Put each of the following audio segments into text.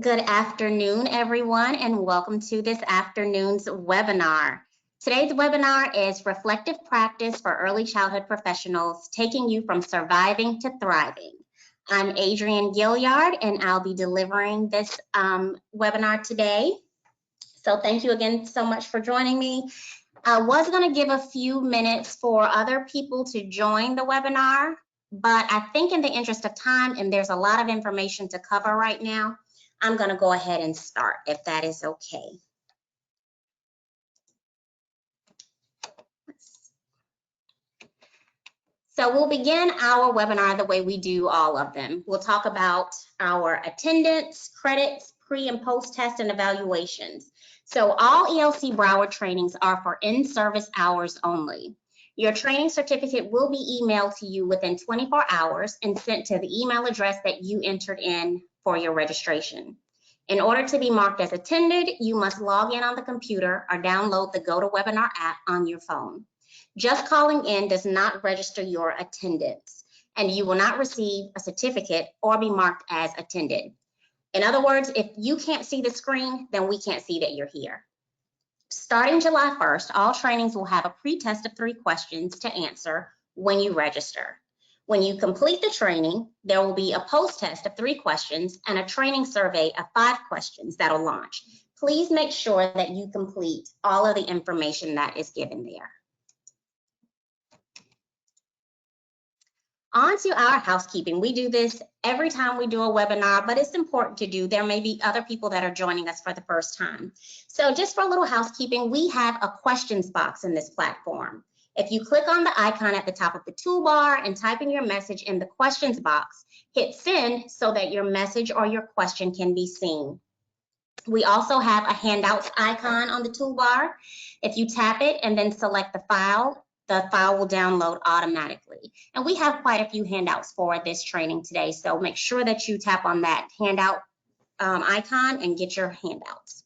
Good afternoon, everyone, and welcome to this afternoon's webinar. Today's webinar is Reflective Practice for Early Childhood Professionals, taking you from surviving to thriving. I'm Adrienne Gilliard, and I'll be delivering this webinar today. So thank you again so much for joining me. I was going to give a few minutes for other people to join the webinar, but I think in the interest of time, and there's a lot of information to cover right now, I'm going to go ahead and start, if that is okay. So we'll begin our webinar the way we do all of them. We'll talk about our attendance, credits, pre and post test, and evaluations. So all ELC Broward trainings are for in-service hours only. Your training certificate will be emailed to you within 24 hours and sent to the email address that you entered in for your registration. In order to be marked as attended, you must log in on the computer or download the GoToWebinar app on your phone. Just calling in does not register your attendance, and you will not receive a certificate or be marked as attended. In other words, if you can't see the screen, then we can't see that you're here. Starting July 1st, all trainings will have a pre-test of 3 questions to answer when you register. When you complete the training, there will be a post-test of 3 questions and a training survey of 5 questions that'll launch. Please make sure that you complete all of the information that is given there. On to our housekeeping. We do this every time we do a webinar, but it's important to do. There may be other people that are joining us for the first time. So just for a little housekeeping, we have a questions box in this platform. If you click on the icon at the top of the toolbar and type in your message in the questions box, hit send so that your message or your question can be seen. We also have a handouts icon on the toolbar. If you tap it and then select the file will download automatically. And we have quite a few handouts for this training today, so make sure that you tap on that handout icon and get your handouts.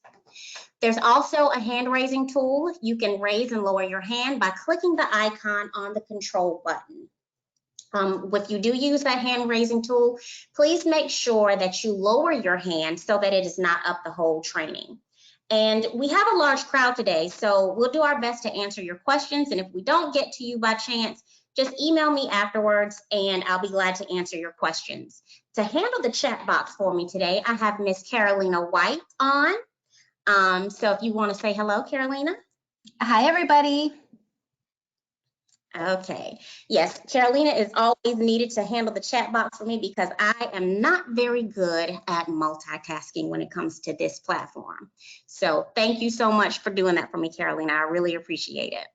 There's also a hand raising tool. You can raise and lower your hand by clicking the icon on the control button. If you do use that hand raising tool, please make sure that you lower your hand so that it is not up the whole training. And we have a large crowd today, so we'll do our best to answer your questions. And if we don't get to you by chance, just email me afterwards and I'll be glad to answer your questions. To handle the chat box for me today, I have Miss Carolina White on. So if you want to say hello, Carolina. Hi, everybody. Okay, yes, Carolina is always needed to handle the chat box for me because I am not very good at multitasking when it comes to this platform. So thank you so much for doing that for me, Carolina. I really appreciate it.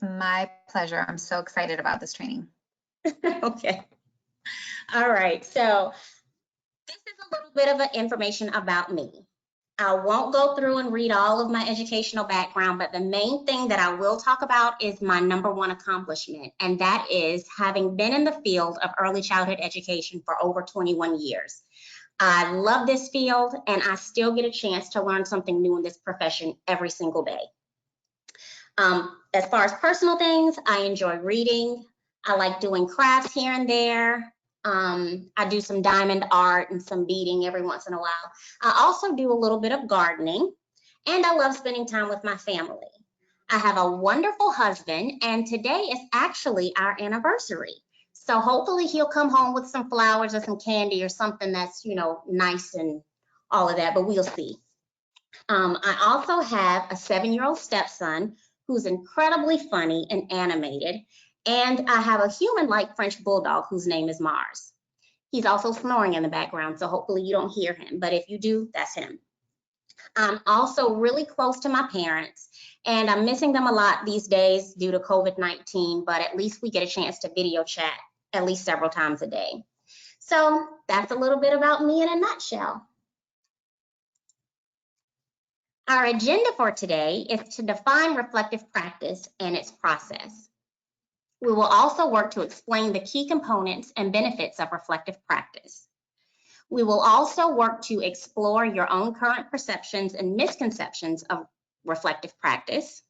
My pleasure. I'm so excited about this training. Okay. All right, so this is a little bit of information about me. I won't go through and read all of my educational background, but the main thing that I will talk about is my #1 accomplishment, and that is having been in the field of early childhood education for over 21 years. I love this field, and I still get a chance to learn something new in this profession every single day. As far as personal things, I enjoy reading. I like doing crafts here and there. I do some diamond art and some beading every once in a while. I also do a little bit of gardening, and I love spending time with my family. I have a wonderful husband, and today is actually our anniversary. So hopefully he'll come home with some flowers or some candy or something that's, you know, nice and all of that, but we'll see. I also have a 7-year-old stepson who's incredibly funny and animated. And I have a human-like French bulldog whose name is Mars. He's also snoring in the background, so hopefully you don't hear him, but if you do, that's him. I'm also really close to my parents, and I'm missing them a lot these days due to COVID-19, but at least we get a chance to video chat at least several times a day. So that's a little bit about me in a nutshell. Our agenda for today is to define reflective practice and its process. We will also work to explain the key components and benefits of reflective practice. We will also work to explore your own current perceptions and misconceptions of reflective practice.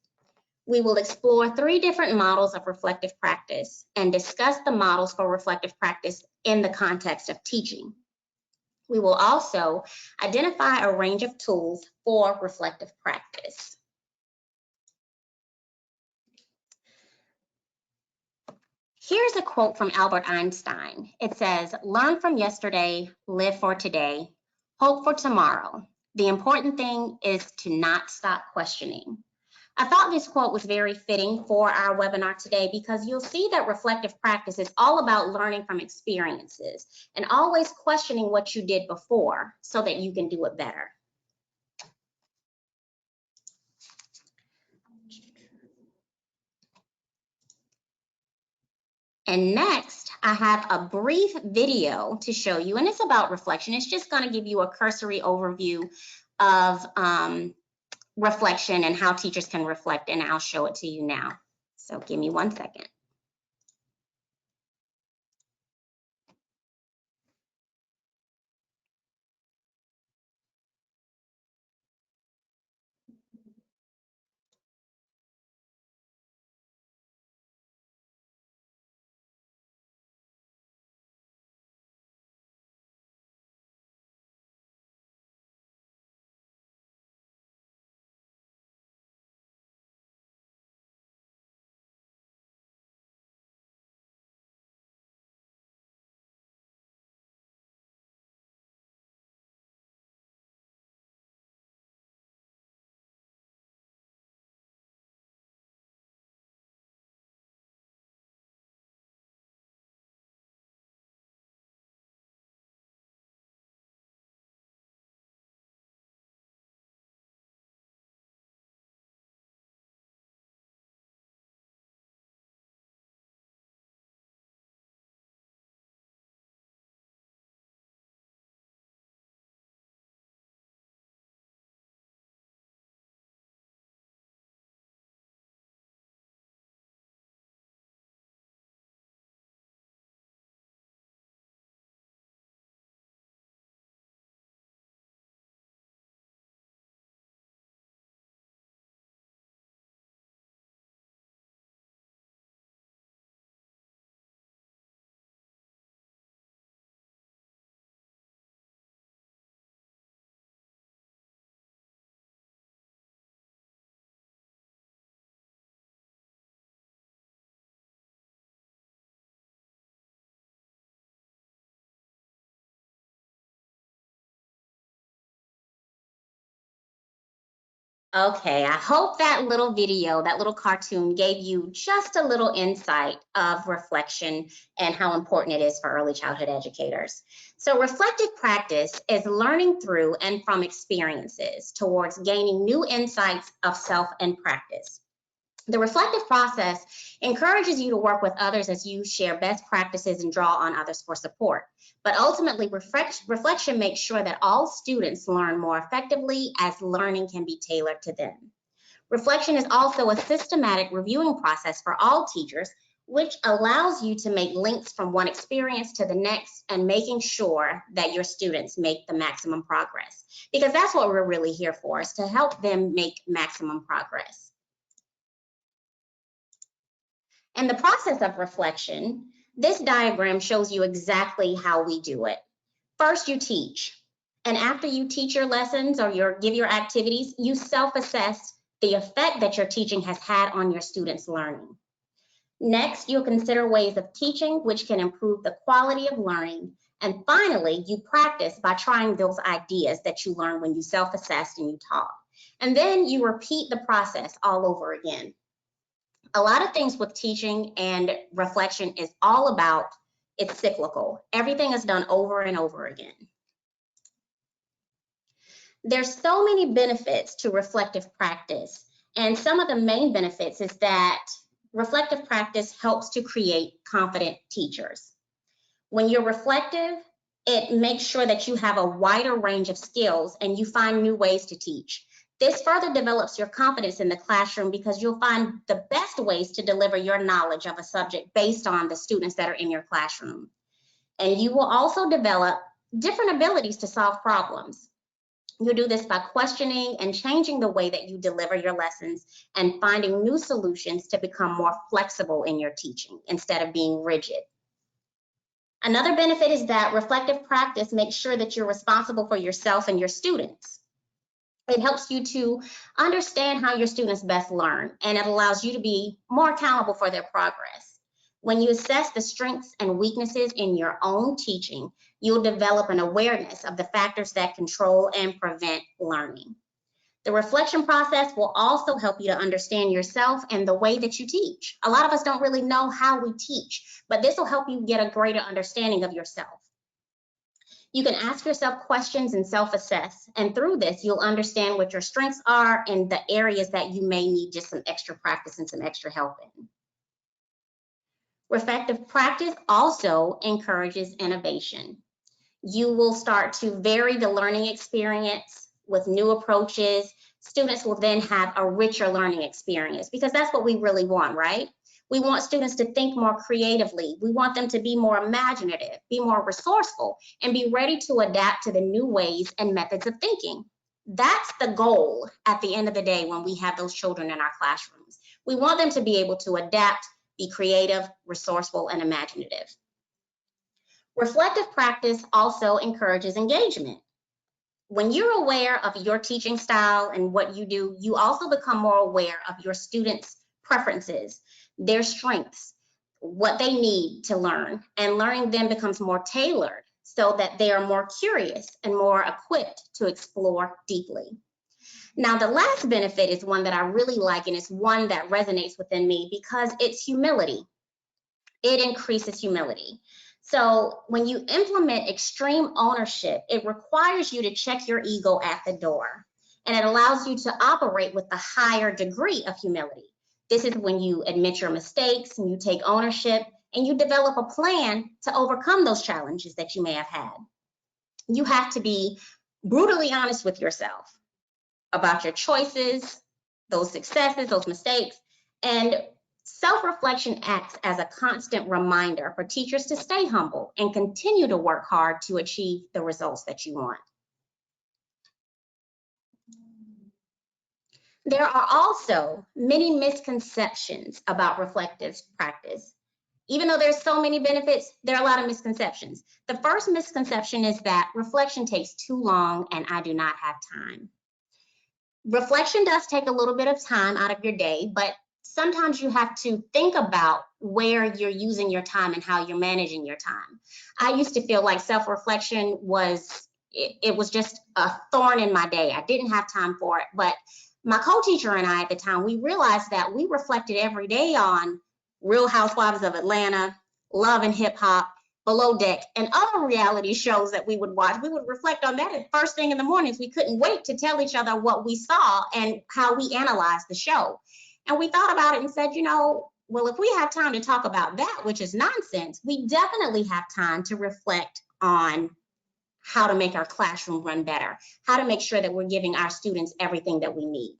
We will explore 3 different models of reflective practice and discuss the models for reflective practice in the context of teaching. We will also identify a range of tools for reflective practice. Here's a quote from Albert Einstein. It says, "Learn from yesterday, live for today, hope for tomorrow. The important thing is to not stop questioning." I thought this quote was very fitting for our webinar today because you'll see that reflective practice is all about learning from experiences and always questioning what you did before so that you can do it better. And next, I have a brief video to show you, and it's about reflection. It's just going to give you a cursory overview of reflection and how teachers can reflect, and I'll show it to you now. So give me 1 second. Okay, I hope that little video, that little cartoon gave you just a little insight of reflection and how important it is for early childhood educators. So reflective practice is learning through and from experiences towards gaining new insights of self and practice. The reflective process encourages you to work with others as you share best practices and draw on others for support. But ultimately, reflection makes sure that all students learn more effectively as learning can be tailored to them. Reflection is also a systematic reviewing process for all teachers, which allows you to make links from one experience to the next and making sure that your students make the maximum progress. Because that's what we're really here for, is to help them make maximum progress. And the process of reflection, this diagram shows you exactly how we do it. First, you teach. And after you teach your lessons or give your activities, you self-assess the effect that your teaching has had on your students' learning. Next, you'll consider ways of teaching which can improve the quality of learning. And finally, you practice by trying those ideas that you learned when you self-assessed and you taught. And then you repeat the process all over again. A lot of things with teaching and reflection is all about, it's cyclical. Everything is done over and over again. There's so many benefits to reflective practice, and some of the main benefits is that reflective practice helps to create confident teachers. When you're reflective, it makes sure that you have a wider range of skills and you find new ways to teach. This further develops your confidence in the classroom because you'll find the best ways to deliver your knowledge of a subject based on the students that are in your classroom. And you will also develop different abilities to solve problems. You'll do this by questioning and changing the way that you deliver your lessons and finding new solutions to become more flexible in your teaching instead of being rigid. Another benefit is that reflective practice makes sure that you're responsible for yourself and your students. It helps you to understand how your students best learn, and it allows you to be more accountable for their progress. When you assess the strengths and weaknesses in your own teaching, you'll develop an awareness of the factors that control and prevent learning. The reflection process will also help you to understand yourself and the way that you teach. A lot of us don't really know how we teach, but this will help you get a greater understanding of yourself. You can ask yourself questions and self-assess, and through this, you'll understand what your strengths are and the areas that you may need just some extra practice and some extra help in. Reflective practice also encourages innovation. You will start to vary the learning experience with new approaches. Students will then have a richer learning experience because that's what we really want, right? We want students to think more creatively. We want them to be more imaginative, be more resourceful, and be ready to adapt to the new ways and methods of thinking. That's the goal at the end of the day when we have those children in our classrooms. We want them to be able to adapt, be creative, resourceful, and imaginative. Reflective practice also encourages engagement. When you're aware of your teaching style and what you do, you also become more aware of your students' preferences, their strengths, what they need to learn, and learning then becomes more tailored so that they are more curious and more equipped to explore deeply. Now, the last benefit is one that I really like, and it's one that resonates within me because it's humility. It increases humility. So when you implement extreme ownership, it requires you to check your ego at the door, and it allows you to operate with a higher degree of humility. This is when you admit your mistakes and you take ownership and you develop a plan to overcome those challenges that you may have had. You have to be brutally honest with yourself about your choices, those successes, those mistakes, and self-reflection acts as a constant reminder for teachers to stay humble and continue to work hard to achieve the results that you want. There are also many misconceptions about reflective practice. Even though there's so many benefits, there are a lot of misconceptions. The first misconception is that reflection takes too long and I do not have time. Reflection does take a little bit of time out of your day, but sometimes you have to think about where you're using your time and how you're managing your time. I used to feel like self-reflection was just a thorn in my day. I didn't have time for it, but my co-teacher and I at the time, we realized that we reflected every day on Real Housewives of Atlanta, Love and Hip Hop, Below Deck, and other reality shows that we would watch. We would reflect on that at first thing in the mornings. We couldn't wait to tell each other what we saw and how we analyzed the show. And we thought about it and said, well, if we have time to talk about that, which is nonsense, we definitely have time to reflect on how to make our classroom run better, how to make sure that we're giving our students everything that we need.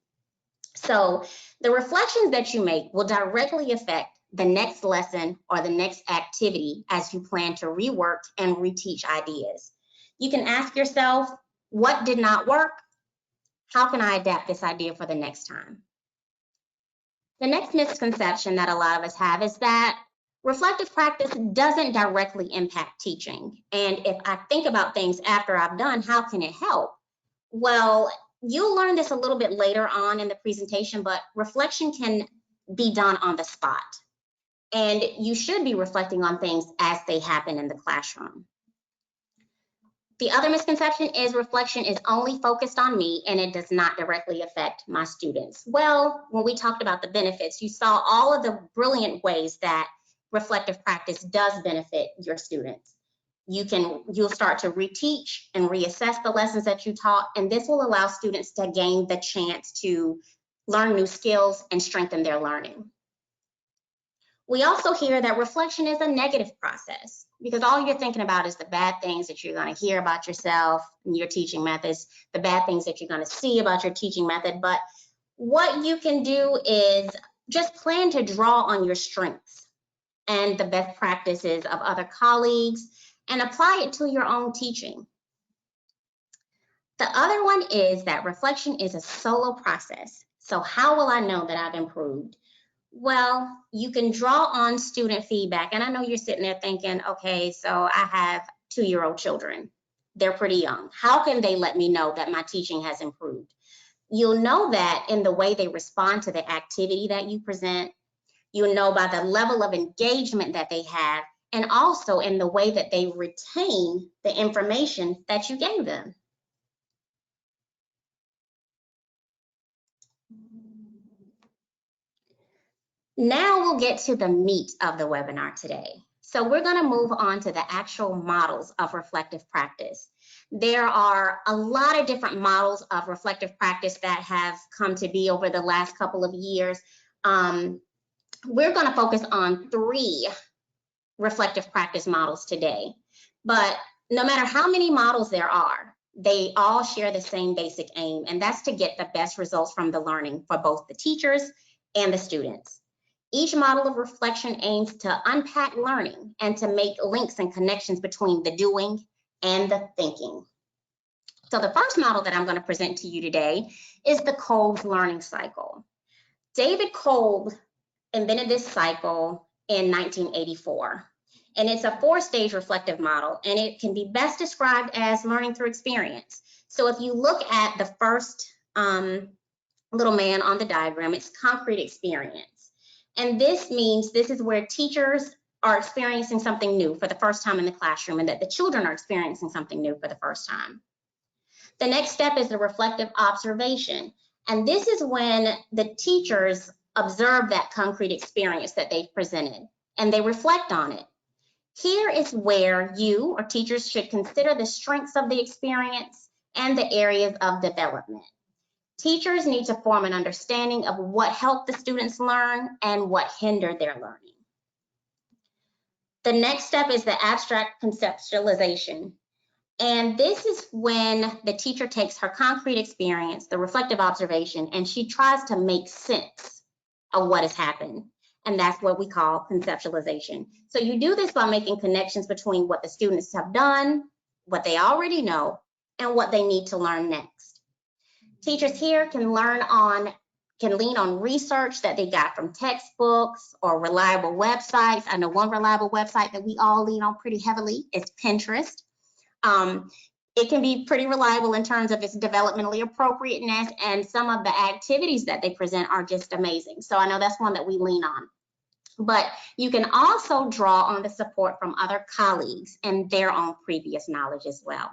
So the reflections that you make will directly affect the next lesson or the next activity as you plan to rework and reteach ideas. You can ask yourself, what did not work? How can I adapt this idea for the next time? The next misconception that a lot of us have is that reflective practice doesn't directly impact teaching. And if I think about things after I've done, how can it help? Well, you'll learn this a little bit later on in the presentation, but reflection can be done on the spot. And you should be reflecting on things as they happen in the classroom. The other misconception is reflection is only focused on me and it does not directly affect my students. Well, when we talked about the benefits, you saw all of the brilliant ways that reflective practice does benefit your students. You'll start to reteach and reassess the lessons that you taught, and this will allow students to gain the chance to learn new skills and strengthen their learning. We also hear that reflection is a negative process because all you're thinking about is the bad things that you're going to hear about yourself and your teaching methods, the bad things that you're going to see about your teaching method. But what you can do is just plan to draw on your strengths and the best practices of other colleagues and apply it to your own teaching. The other one is that reflection is a solo process. So how will I know that I've improved? Well, you can draw on student feedback. And I know you're sitting there thinking, okay, so I have 2-year-old children. They're pretty young. How can they let me know that my teaching has improved? You'll know that in the way they respond to the activity that you present. You'll know by the level of engagement that they have, and also in the way that they retain the information that you gave them. Now we'll get to the meat of the webinar today. So we're going to move on to the actual models of reflective practice. There are a lot of different models of reflective practice that have come to be over the last couple of years. We're going to focus on 3 reflective practice models today. But no matter how many models there are, they all share the same basic aim, and that's to get the best results from the learning for both the teachers and the students. Each model of reflection aims to unpack learning and to make links and connections between the doing and the thinking. So the first model that I'm going to present to you today is the Kolb's learning cycle. David Kolb invented this cycle in 1984. And it's a 4-stage reflective model, and it can be best described as learning through experience. So if you look at the first little man on the diagram, it's concrete experience. And this means this is where teachers are experiencing something new for the first time in the classroom, and that the children are experiencing something new for the first time. The next step is the reflective observation. And this is when the teachers observe that concrete experience that they've presented, and they reflect on it. Here is where you or teachers should consider the strengths of the experience and the areas of development. Teachers need to form an understanding of what helped the students learn and what hindered their learning. The next step is the abstract conceptualization. And this is when the teacher takes her concrete experience, the reflective observation, and she tries to make sense of what has happened. And that's what we call conceptualization. So you do this by making connections between what the students have done, what they already know, and what they need to learn next. Teachers here can lean on research that they got from textbooks or reliable websites. I know one reliable website that we all lean on pretty heavily is Pinterest. It can be pretty reliable in terms of its developmentally appropriateness, and some of the activities that they present are just amazing. So I know that's one that we lean on. But you can also draw on the support from other colleagues and their own previous knowledge as well.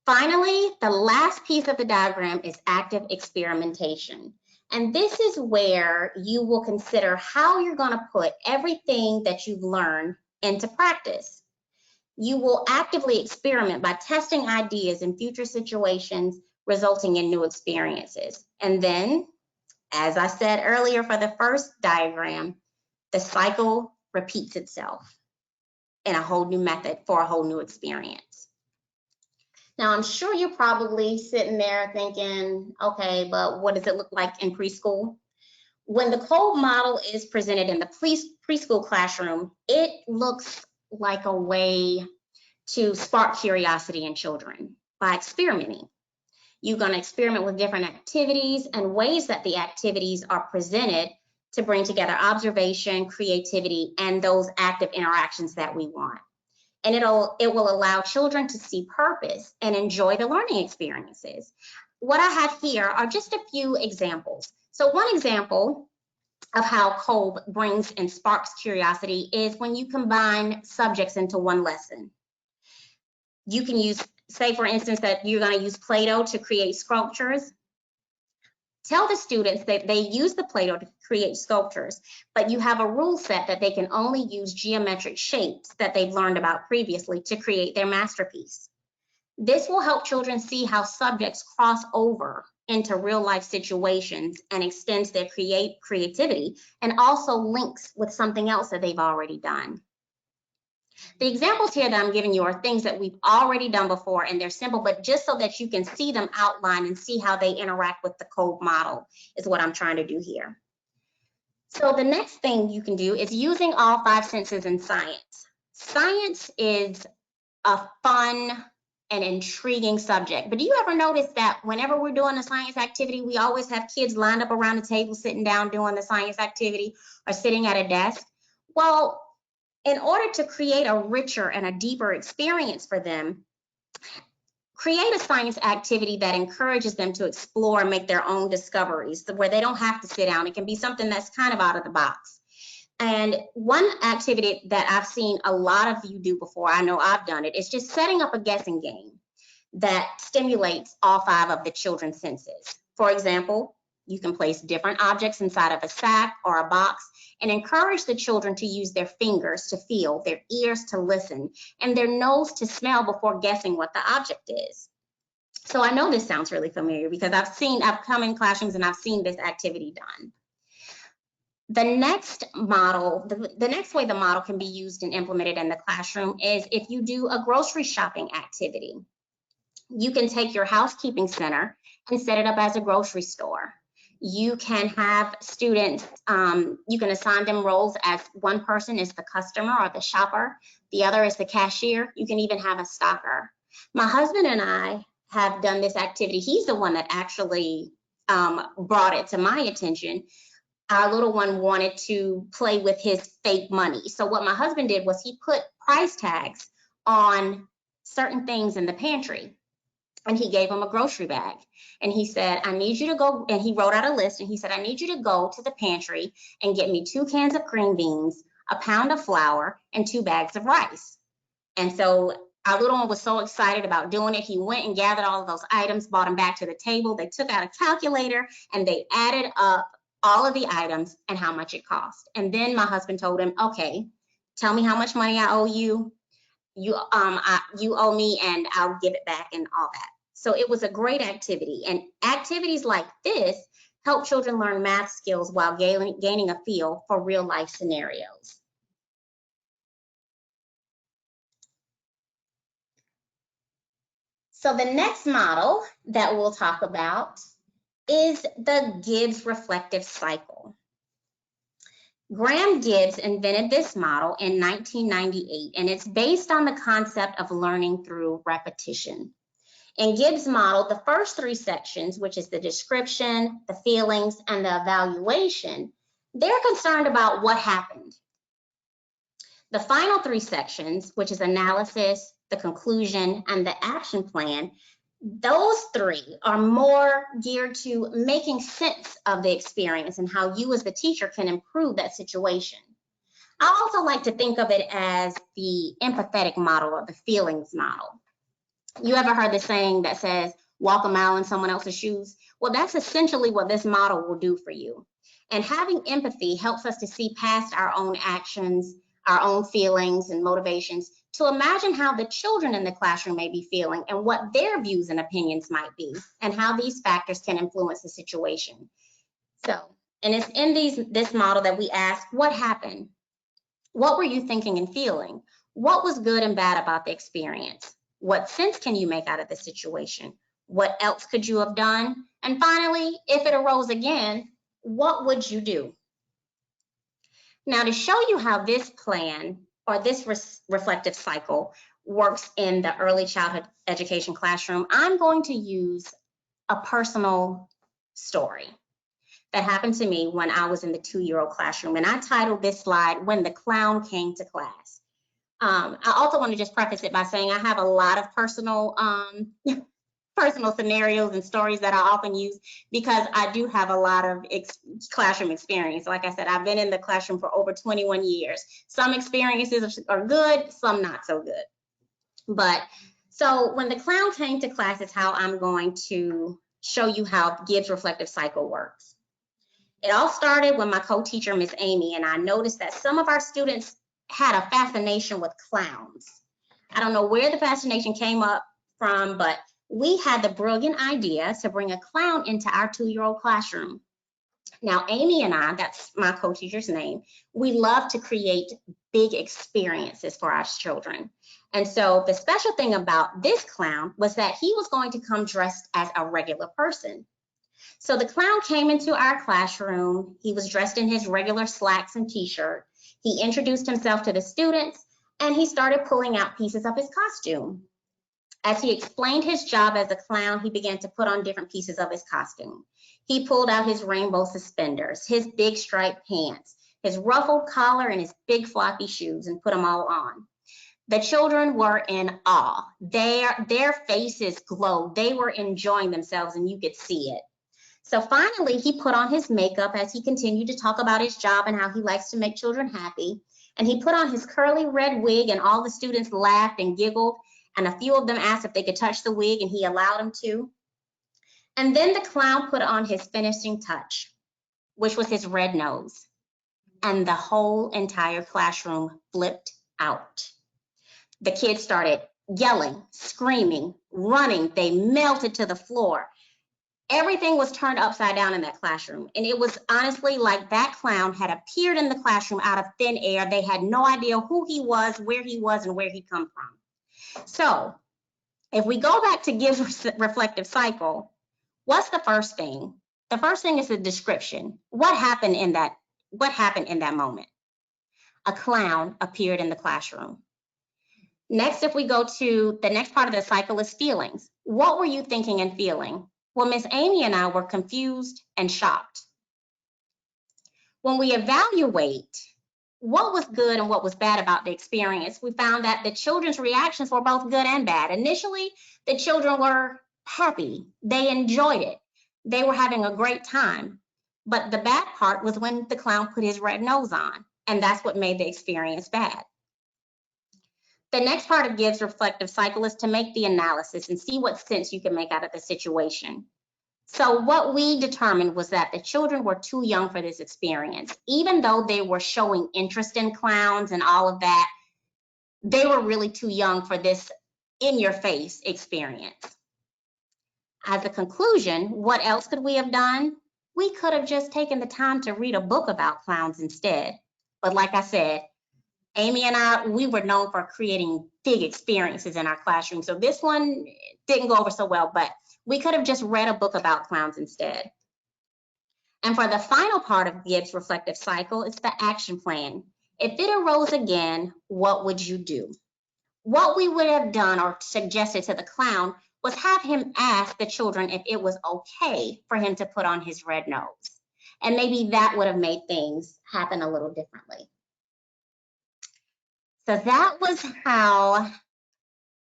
Finally, the last piece of the diagram is active experimentation. And this is where you will consider how you're going to put everything that you've learned into practice. You will actively experiment by testing ideas in future situations, resulting in new experiences. And then, as I said earlier for the first diagram, the cycle repeats itself in a whole new method for a whole new experience. Now, I'm sure you're probably sitting there thinking, okay, but what does it look like in preschool? When the Kolb model is presented in the preschool classroom, it looks like a way to spark curiosity in children by experimenting. You're going to experiment with different activities and ways that the activities are presented to bring together observation, creativity, and those active interactions that we want. And it will allow children to see purpose and enjoy the learning experiences. What I have here are just a few examples. So one example of how Kolb brings and sparks curiosity is when you combine subjects into one lesson. You can use, say for instance, that you're going to use Play-Doh to create sculptures. Tell the students that they use the Play-Doh to create sculptures, but you have a rule set that they can only use geometric shapes that they've learned about previously to create their masterpiece. This will help children see how subjects cross over into real life situations and extends their creativity, and also links with something else that they've already done. The examples here that I'm giving you are things that we've already done before, and they're simple, but just so that you can see them outlined and see how they interact with the Kolb model is what I'm trying to do here. So the next thing you can do is using all 5 senses in science. Science is a fun an intriguing subject. But do you ever notice that whenever we're doing a science activity, we always have kids lined up around the table, sitting down doing the science activity or sitting at a desk? Well, in order to create a richer and a deeper experience for them, create a science activity that encourages them to explore and make their own discoveries where they don't have to sit down. It can be something that's kind of out of the box. And one activity that I've seen a lot of you do before, I know I've done it, is just setting up a guessing game that stimulates all 5 of the children's senses. For example, you can place different objects inside of a sack or a box and encourage the children to use their fingers to feel, their ears to listen, and their nose to smell before guessing what the object is. So I know this sounds really familiar because I've come in classrooms and I've seen this activity done. The next way the model can be used and implemented in the classroom is if you do a grocery shopping activity. You can take your housekeeping center and set it up as a grocery store. You can have students, you can assign them roles as one person is the customer or the shopper, the other is the cashier. You can even have a stocker. My husband and I have done this activity. He's the one that actually brought it to my attention. Our little one wanted to play with his fake money. So what my husband did was he put price tags on certain things in the pantry. And he gave him a grocery bag. And he said, I need you to go, and he wrote out a list, and he said, I need you to go to the pantry and get me 2 cans of green beans, a pound of flour, and 2 bags of rice. And so our little one was so excited about doing it. He went and gathered all of those items, brought them back to the table. They took out a calculator and they added up all of the items and how much it cost. And then my husband told him, okay, tell me how much money I owe you. You owe me and I'll give it back and all that. So it was a great activity. And activities like this help children learn math skills while gaining a feel for real life scenarios. So the next model that we'll talk about is the Gibbs reflective cycle. Graham Gibbs invented this model in 1998, and it's based on the concept of learning through repetition. In Gibbs' model, the first 3 sections, which is the description, the feelings, and the evaluation, they're concerned about what happened. The final 3 sections, which is analysis, the conclusion, and the action plan, those 3 are more geared to making sense of the experience and how you as the teacher can improve that situation. I also like to think of it as the empathetic model or the feelings model. You ever heard the saying that says, walk a mile in someone else's shoes? Well, that's essentially what this model will do for you. And having empathy helps us to see past our own actions, our own feelings and motivations, to imagine how the children in the classroom may be feeling and what their views and opinions might be, and how these factors can influence the situation. So, and it's in this model that we ask, what happened? What were you thinking and feeling? What was good and bad about the experience? What sense can you make out of the situation? What else could you have done? And finally, if it arose again, what would you do? Now, to show you how this plan or this reflective cycle works in the early childhood education classroom, I'm going to use a personal story that happened to me when I was in the 2-year-old classroom. And I titled this slide, When the Clown Came to Class. I also want to just preface it by saying I have a lot of personal scenarios and stories that I often use because I do have a lot of classroom experience. Like I said, I've been in the classroom for over 21 years. Some experiences are good, some not so good. But so when the clown came to class is how I'm going to show you how Gibbs reflective cycle works. It all started when my co-teacher, Miss Amy, and I noticed that some of our students had a fascination with clowns. I don't know where the fascination came up from, but we had the brilliant idea to bring a clown into our 2-year-old classroom. Now, Amy and I, that's my co-teacher's name, we love to create big experiences for our children. And so the special thing about this clown was that he was going to come dressed as a regular person. So the clown came into our classroom. He was dressed in his regular slacks and t-shirt. He introduced himself to the students, and he started pulling out pieces of his costume. As he explained his job as a clown, he began to put on different pieces of his costume. He pulled out his rainbow suspenders, his big striped pants, his ruffled collar, and his big floppy shoes, and put them all on. The children were in awe. Their faces glowed. They were enjoying themselves, and you could see it. So finally, he put on his makeup as he continued to talk about his job and how he likes to make children happy. And he put on his curly red wig, and all the students laughed and giggled. And a few of them asked if they could touch the wig, and he allowed them to. And then the clown put on his finishing touch, which was his red nose. And the whole entire classroom flipped out. The kids started yelling, screaming, running. They melted to the floor. Everything was turned upside down in that classroom. And it was honestly like that clown had appeared in the classroom out of thin air. They had no idea who he was, and where he'd come from. So if we go back to Gibbs' reflective cycle, what's the first thing? The first thing is the description. What happened in that moment? A clown appeared in the classroom. Next, if we go to the next part of the cycle is feelings. What were you thinking and feeling? Well, Miss Amy and I were confused and shocked. When we evaluate what was good and what was bad about the experience, we found that the children's reactions were both good and bad. Initially, the children were happy. They enjoyed it. They were having a great time. But the bad part was when the clown put his red nose on, and that's what made the experience bad. The next part of Gibbs' reflective cycle is to make the analysis and see what sense you can make out of the situation. So what we determined was that the children were too young for this experience. Even though they were showing interest in clowns and all of that, they were really too young for this in-your-face experience. As a conclusion, what else could we have done? We could have just taken the time to read a book about clowns instead. But like I said, Amy and I, we were known for creating big experiences in our classroom. So this one didn't go over so well, but we could have just read a book about clowns instead. And for the final part of Gibbs' reflective cycle, it's the action plan. If it arose again, what would you do? What we would have done or suggested to the clown was have him ask the children if it was okay for him to put on his red nose. And maybe that would have made things happen a little differently. So that was how,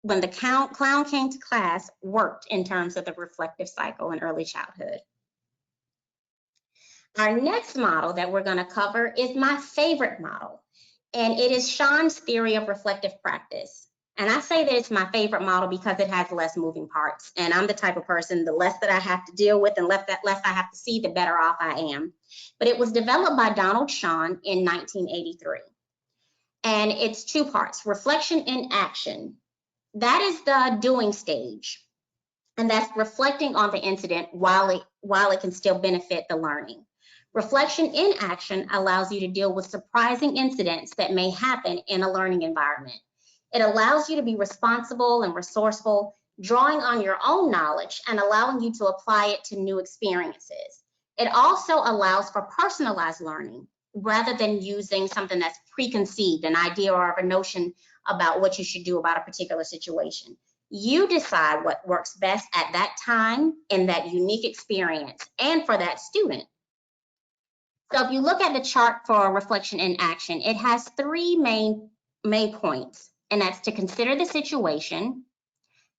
when the clown came to class, worked in terms of the reflective cycle in early childhood. Our next model that we're going to cover is my favorite model, and it is Sean's theory of reflective practice. And I say that it's my favorite model because it has less moving parts. And I'm the type of person, the less that I have to deal with and less I have to see, the better off I am. But it was developed by Donald Sean in 1983. And it's two parts, reflection and action. That is the doing stage. And that's reflecting on the incident while it can still benefit the learning. Reflection in action allows you to deal with surprising incidents that may happen in a learning environment. It allows you to be responsible and resourceful, drawing on your own knowledge and allowing you to apply it to new experiences. It also allows for personalized learning rather than using something that's preconceived, an idea or a notion about what you should do about a particular situation. You decide what works best at that time in that unique experience and for that student. So if you look at the chart for reflection in action, it has three main points, and that's to consider the situation,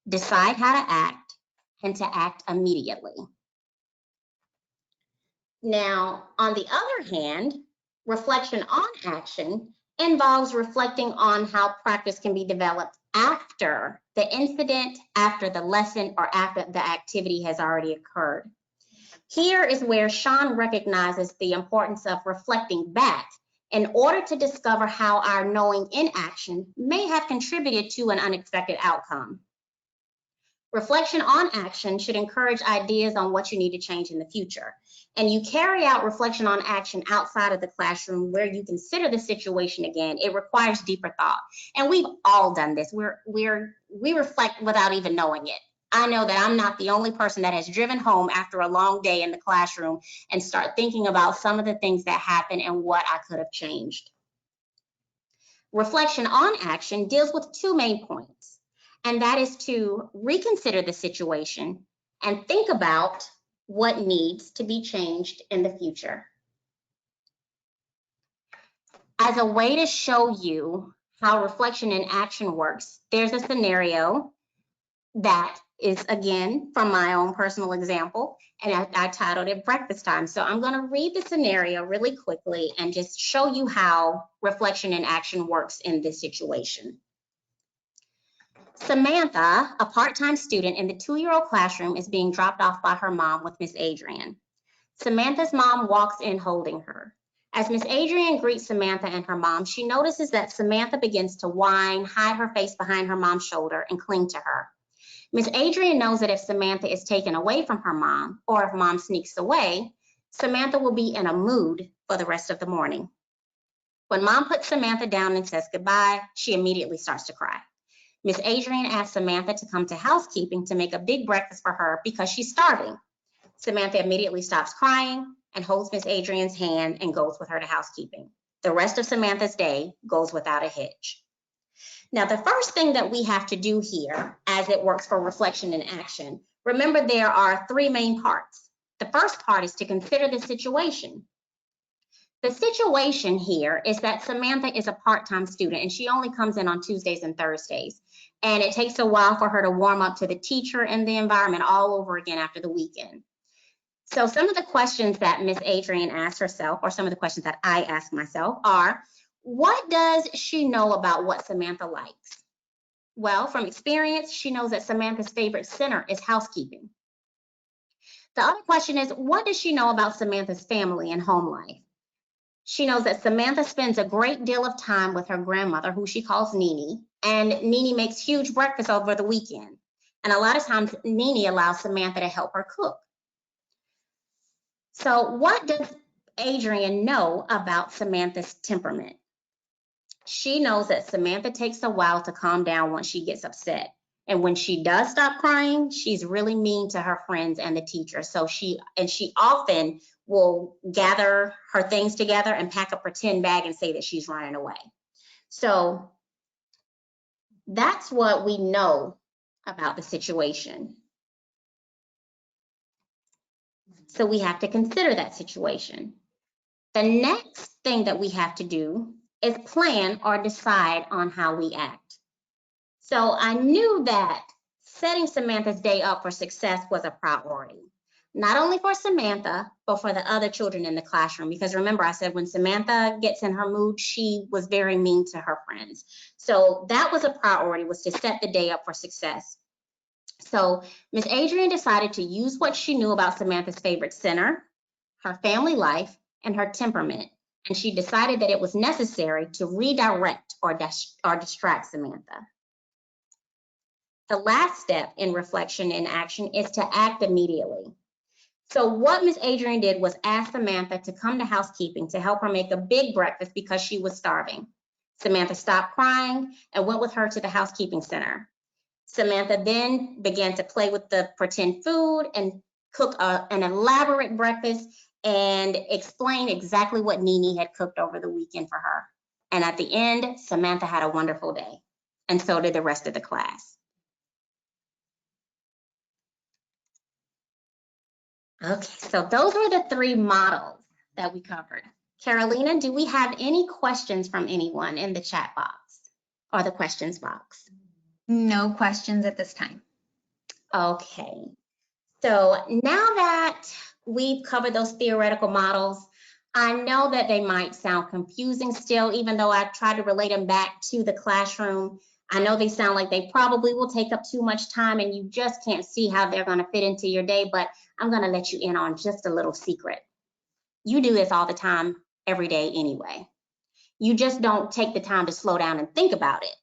decide how to act, and to act immediately. Now, on the other hand, reflection on action involves reflecting on how practice can be developed after the incident, after the lesson, or after the activity has already occurred. Here is where Sean recognizes the importance of reflecting back in order to discover how our knowing in action may have contributed to an unexpected outcome. Reflection on action should encourage ideas on what you need to change in the future. And you carry out reflection on action outside of the classroom where you consider the situation again. It requires deeper thought. And we've all done this. We reflect without even knowing it. I know that I'm not the only person that has driven home after a long day in the classroom and start thinking about some of the things that happened and what I could have changed. Reflection on action deals with two main points. and that is to reconsider the situation and think about what needs to be changed in the future. As a way to show you how reflection in action works, there's a scenario that is, again, from my own personal example, and I titled it Breakfast Time. So I'm going to read the scenario really quickly and just show you how reflection in action works in this situation. Samantha, a part-time student in the 2-year-old classroom, is being dropped off by her mom with Miss Adrian. Samantha's mom walks in holding her. As Miss Adrian greets Samantha and her mom, she notices that Samantha begins to whine, hide her face behind her mom's shoulder, and cling to her. Miss Adrian knows that if Samantha is taken away from her mom, or if mom sneaks away, Samantha will be in a mood for the rest of the morning. When mom puts Samantha down and says goodbye, she immediately starts to cry. Miss Adrian asks Samantha to come to housekeeping to make a big breakfast for her because she's starving. Samantha immediately stops crying and holds Miss Adrian's hand and goes with her to housekeeping. The rest of Samantha's day goes without a hitch. Now, the first thing that we have to do here, as it works for reflection and action, remember there are 3 main parts. The first part is to consider the situation. The situation here is that Samantha is a part-time student and she only comes in on Tuesdays and Thursdays. And it takes a while for her to warm up to the teacher and the environment all over again after the weekend. So some of the questions that Miss Adrian asked herself, or some of the questions that I ask myself, are, what does she know about what Samantha likes? Well, from experience, she knows that Samantha's favorite center is housekeeping. The other question is, what does she know about Samantha's family and home life? She knows that Samantha spends a great deal of time with her grandmother, who she calls Nene, and Nene makes huge breakfast over the weekend. And a lot of times, Nene allows Samantha to help her cook. So what does Adrian know about Samantha's temperament? She knows that Samantha takes a while to calm down once she gets upset. And when she does stop crying, she's really mean to her friends and the teacher. So she often will gather her things together and pack a pretend bag and say that she's running away. So that's what we know about the situation. So we have to consider that situation. The next thing that we have to do is plan or decide on how we act. So I knew that setting Samantha's day up for success was a priority, not only for Samantha, but for the other children in the classroom. Because remember, I said when Samantha gets in her mood, she was very mean to her friends. So that was a priority, was to set the day up for success. So Miss Adrian decided to use what she knew about Samantha's favorite center, her family life, and her temperament. And she decided that it was necessary to redirect or distract Samantha. The last step in reflection and action is to act immediately. So what Miss Adrian did was ask Samantha to come to housekeeping to help her make a big breakfast because she was starving. Samantha stopped crying and went with her to the housekeeping center. Samantha then began to play with the pretend food and cook an elaborate breakfast and explain exactly what Nene had cooked over the weekend for her. And at the end, Samantha had a wonderful day, and so did the rest of the class. Okay, so those were the 3 models that we covered. Carolina, do we have any questions from anyone in the chat box or the questions box? No questions at this time. Okay, so now that we've covered those theoretical models, I know that they might sound confusing still, even though I try to relate them back to the classroom. I know they sound like they probably will take up too much time and you just can't see how they're going to fit into your day, but I'm going to let you in on just a little secret. You do this all the time, every day anyway. You just don't take the time to slow down and think about it.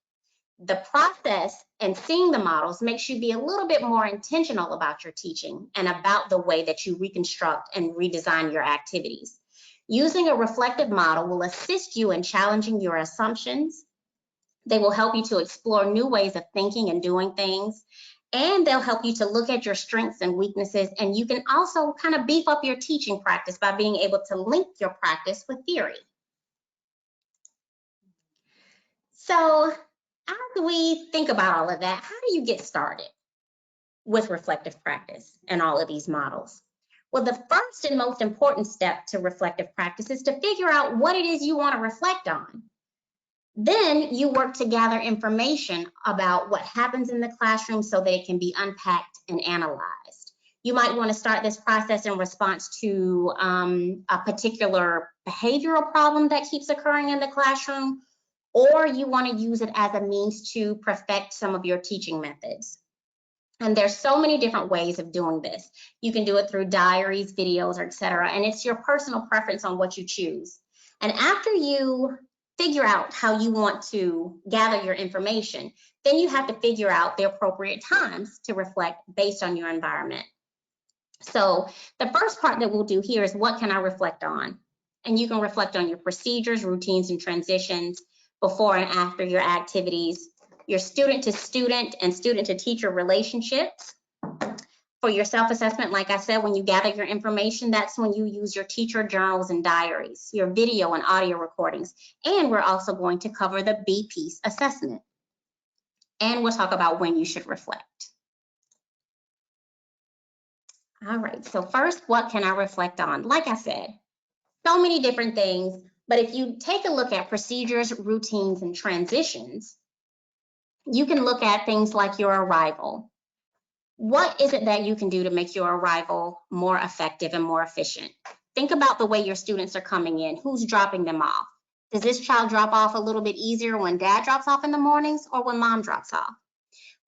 The process and seeing the models makes you be a little bit more intentional about your teaching and about the way that you reconstruct and redesign your activities. Using a reflective model will assist you in challenging your assumptions. They will help you to explore new ways of thinking and doing things, and they'll help you to look at your strengths and weaknesses, and you can also kind of beef up your teaching practice by being able to link your practice with theory. So As we think about all of that, how do you get started with reflective practice and all of these models? Well, the first and most important step to reflective practice is to figure out what it is you want to reflect on. Then you work to gather information about what happens in the classroom so that it can be unpacked and analyzed. You might want to start this process in response to a particular behavioral problem that keeps occurring in the classroom, or you want to use it as a means to perfect some of your teaching methods. And there's so many different ways of doing this. You can do it through diaries, videos, or etc. And it's your personal preference on what you choose. And after you figure out how you want to gather your information, then you have to figure out the appropriate times to reflect based on your environment. So the first part that we'll do here is what can I reflect on? And you can reflect on your procedures, routines, and transitions before and after your activities, your student to student and student to teacher relationships. For your self-assessment, like I said, when you gather your information, that's when you use your teacher journals and diaries, your video and audio recordings. And we're also going to cover the B piece assessment. And we'll talk about when you should reflect. All right, so first, what can I reflect on? Like I said, so many different things, but if you take a look at procedures, routines, and transitions, you can look at things like your arrival. What is it that you can do to make your arrival more effective and more efficient? Think about the way your students are coming in. Who's dropping them off? Does this child drop off a little bit easier when dad drops off in the mornings or when mom drops off?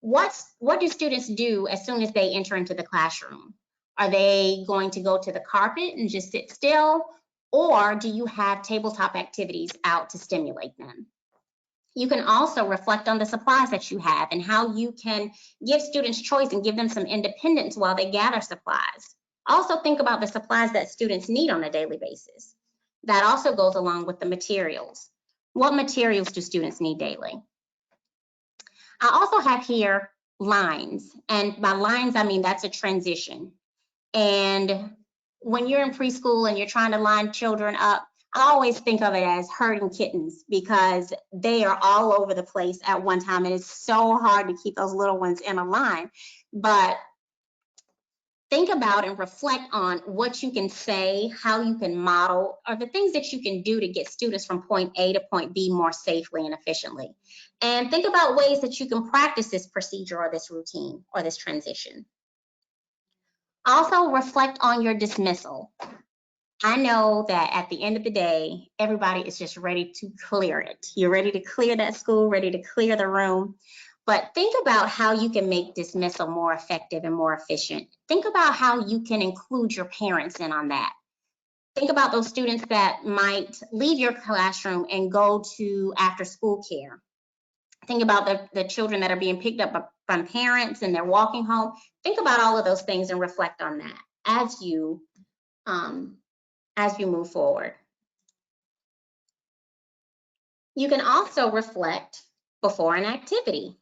What do students do as soon as they enter into the classroom? Are they going to go to the carpet and just sit still? Or do you have tabletop activities out to stimulate them? You can also reflect on the supplies that you have and how you can give students choice and give them some independence while they gather supplies. Also think about the supplies that students need on a daily basis. That also goes along with the materials. What materials do students need daily? I also have here lines, and by lines, I mean that's a transition. And when you're in preschool and you're trying to line children up, I always think of it as herding kittens because they are all over the place at one time, and it's so hard to keep those little ones in a line. But think about and reflect on what you can say, how you can model, or the things that you can do to get students from point A to point B more safely and efficiently. And think about ways that you can practice this procedure or this routine or this transition. Also reflect on your dismissal. I know that at the end of the day, everybody is just ready to clear it. You're ready to clear that school, ready to clear the room. But think about how you can make dismissal more effective and more efficient. Think about how you can include your parents in on that. Think about those students that might leave your classroom and go to after school care. Think about the children that are being picked up from parents and they're walking home. Think about all of those things and reflect on that as you move forward. You can also reflect before an activity.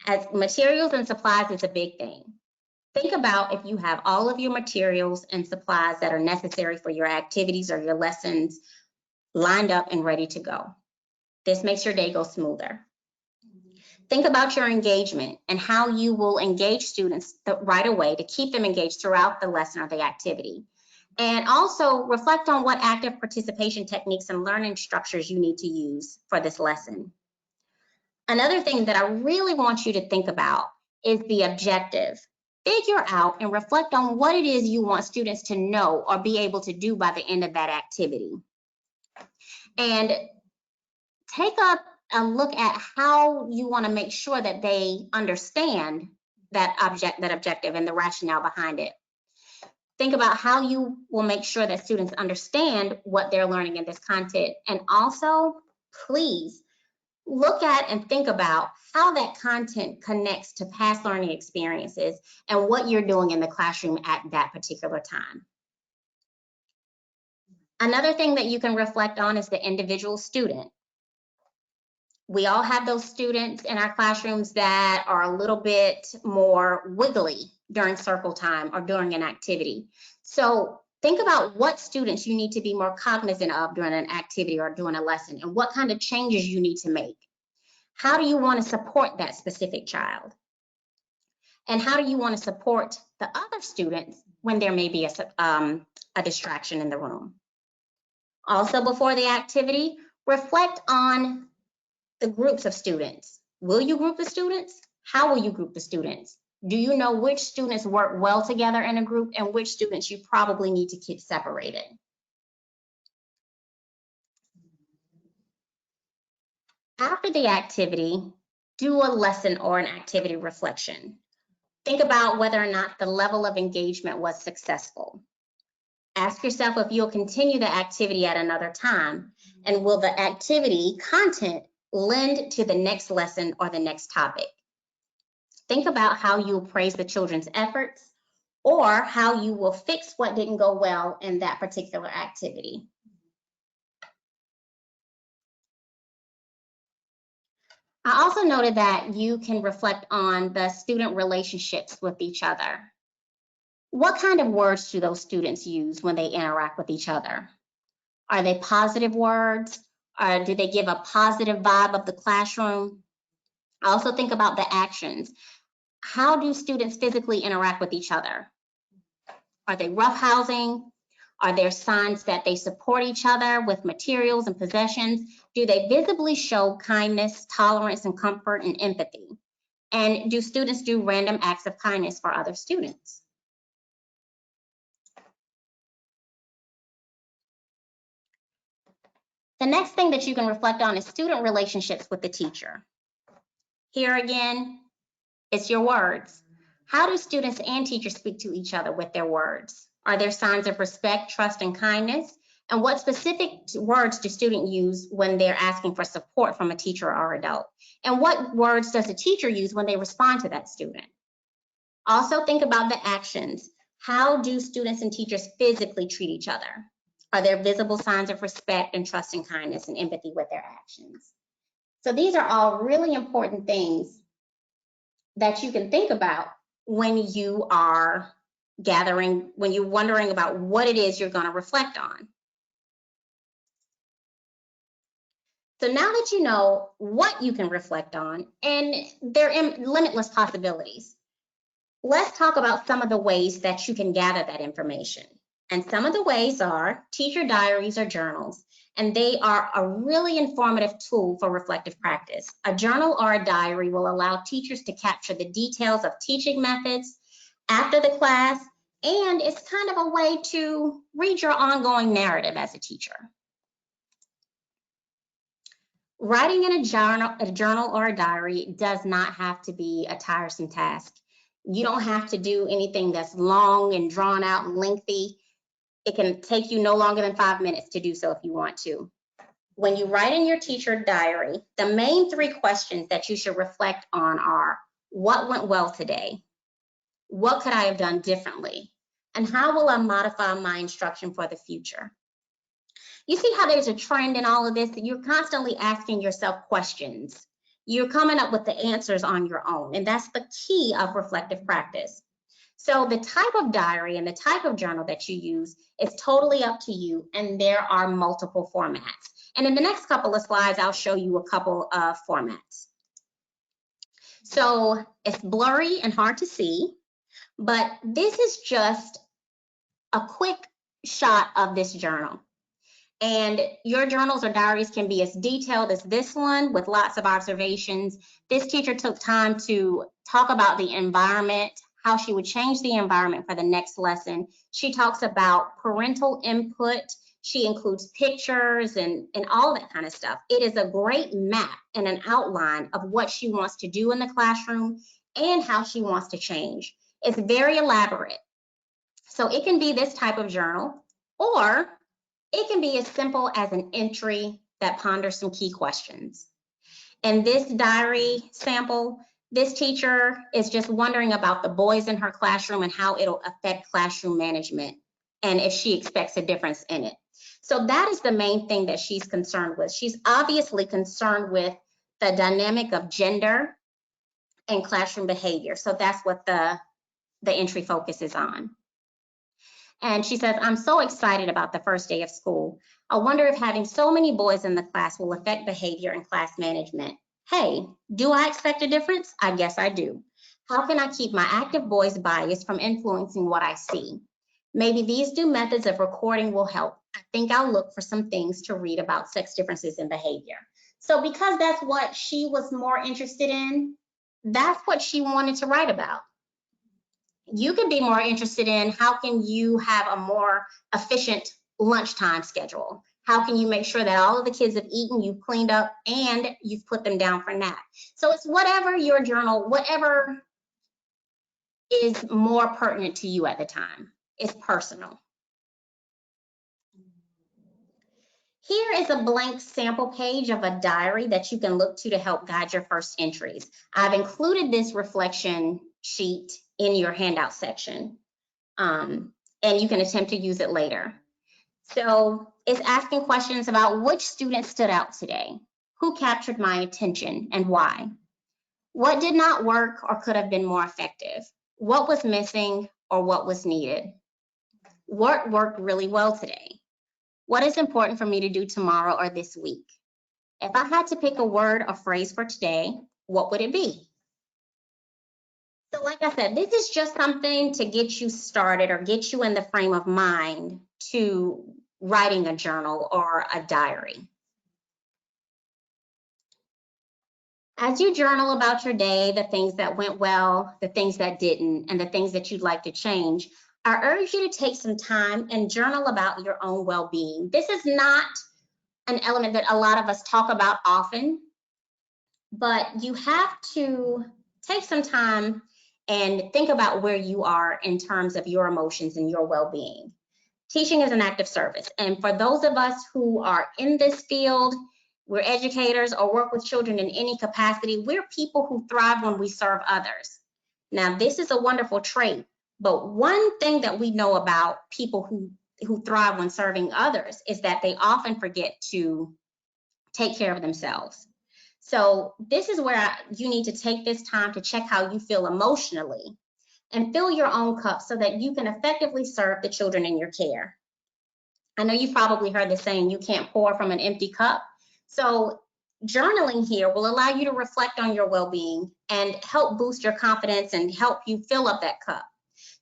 As materials and supplies is a big thing. Think about if you have all of your materials and supplies that are necessary for your activities or your lessons lined up and ready to go. This makes your day go smoother. Think about your engagement and how you will engage students right away to keep them engaged throughout the lesson or the activity. And also reflect on what active participation techniques and learning structures you need to use for this lesson. Another thing that I really want you to think about is the objective. Figure out and reflect on what it is you want students to know or be able to do by the end of that activity. And take a look at how you want to make sure that they understand that objective and the rationale behind it. Think about how you will make sure that students understand what they're learning in this content. And also, please look at and think about how that content connects to past learning experiences and what you're doing in the classroom at that particular time. Another thing that you can reflect on is the individual student. We all have those students in our classrooms that are a little bit more wiggly during circle time or during an activity. So think about what students you need to be more cognizant of during an activity or during a lesson and what kind of changes you need to make. How do you want to support that specific child? And how do you want to support the other students when there may be a distraction in the room? Also, before the activity, reflect on the groups of students. Will you group the students? How will you group the students? Do you know which students work well together in a group and which students you probably need to keep separated? After the activity, do a lesson or an activity reflection. Think about whether or not the level of engagement was successful. Ask yourself if you'll continue the activity at another time, and will the activity content lend to the next lesson or the next topic? Think about how you'll praise the children's efforts or how you will fix what didn't go well in that particular activity. I also noted that you can reflect on the student relationships with each other. What kind of words do those students use when they interact with each other? Are they positive words? Or do they give a positive vibe of the classroom? Also think about the actions. How do students physically interact with each other? Are they roughhousing? Are there signs that they support each other with materials and possessions? Do they visibly show kindness, tolerance, and comfort and empathy? And do students do random acts of kindness for other students? The next thing that you can reflect on is student relationships with the teacher. Here again, it's your words. How do students and teachers speak to each other with their words? Are there signs of respect, trust, and kindness? And what specific words do students use when they're asking for support from a teacher or adult? And what words does a teacher use when they respond to that student? Also think about the actions. How do students and teachers physically treat each other? Are there visible signs of respect and trust and kindness and empathy with their actions? So these are all really important things that you can think about when you are gathering, when you're wondering about what it is you're going to reflect on. So now that you know what you can reflect on, and there are limitless possibilities, let's talk about some of the ways that you can gather that information. And some of the ways are teacher diaries or journals, and they are a really informative tool for reflective practice. A journal or a diary will allow teachers to capture the details of teaching methods after the class, and it's kind of a way to read your ongoing narrative as a teacher. Writing in a journal or a diary does not have to be a tiresome task. You don't have to do anything that's long and drawn out and lengthy. It can take you no longer than 5 minutes to do so if you want to. When you write in your teacher diary, the main 3 questions that you should reflect on are, what went well today? What could I have done differently? And how will I modify my instruction for the future? You see how there's a trend in all of this? You're constantly asking yourself questions. You're coming up with the answers on your own, and that's the key of reflective practice. So the type of diary and the type of journal that you use is totally up to you, and there are multiple formats. And in the next couple of slides, I'll show you a couple of formats. So it's blurry and hard to see, but this is just a quick shot of this journal. And your journals or diaries can be as detailed as this one with lots of observations. This teacher took time to talk about the environment, how she would change the environment for the next lesson. She talks about parental input. She includes pictures and all that kind of stuff. It is a great map and an outline of what she wants to do in the classroom and how she wants to change. It's very elaborate. So it can be this type of journal, or it can be as simple as an entry that ponders some key questions. In this diary sample, this teacher is just wondering about the boys in her classroom and how it'll affect classroom management and if she expects a difference in it. So that is the main thing that she's concerned with. She's obviously concerned with the dynamic of gender and classroom behavior. So that's what the entry focuses on. And she says, I'm so excited about the first day of school. I wonder if having so many boys in the class will affect behavior and class management. Hey, do I expect a difference? I guess I do. How can I keep my active voice bias from influencing what I see? Maybe these new methods of recording will help. I think I'll look for some things to read about sex differences in behavior. So because that's what she was more interested in, that's what she wanted to write about. You could be more interested in how can you have a more efficient lunchtime schedule? How can you make sure that all of the kids have eaten, you've cleaned up, and you've put them down for nap? So it's whatever your journal, whatever is more pertinent to you at the time. It's personal. Here is a blank sample page of a diary that you can look to help guide your first entries. I've included this reflection sheet in your handout section, and you can attempt to use it later. So it's asking questions about which student stood out today, who captured my attention and why, what did not work or could have been more effective, what was missing or what was needed, what worked really well today, what is important for me to do tomorrow or this week. If I had to pick a word or phrase for today, what would it be? So like I said, this is just something to get you started or get you in the frame of mind to writing a journal or a diary. As you journal about your day, the things that went well, the things that didn't, and the things that you'd like to change, I urge you to take some time and journal about your own well-being. This is not an element that a lot of us talk about often, but you have to take some time and think about where you are in terms of your emotions and your well-being. Teaching is an act of service. And for those of us who are in this field, we're educators or work with children in any capacity, we're people who thrive when we serve others. Now, this is a wonderful trait, but one thing that we know about people who thrive when serving others is that they often forget to take care of themselves. So this is where you need to take this time to check how you feel emotionally and fill your own cup so that you can effectively serve the children in your care. I know you've probably heard the saying, you can't pour from an empty cup. So journaling here will allow you to reflect on your well-being and help boost your confidence and help you fill up that cup.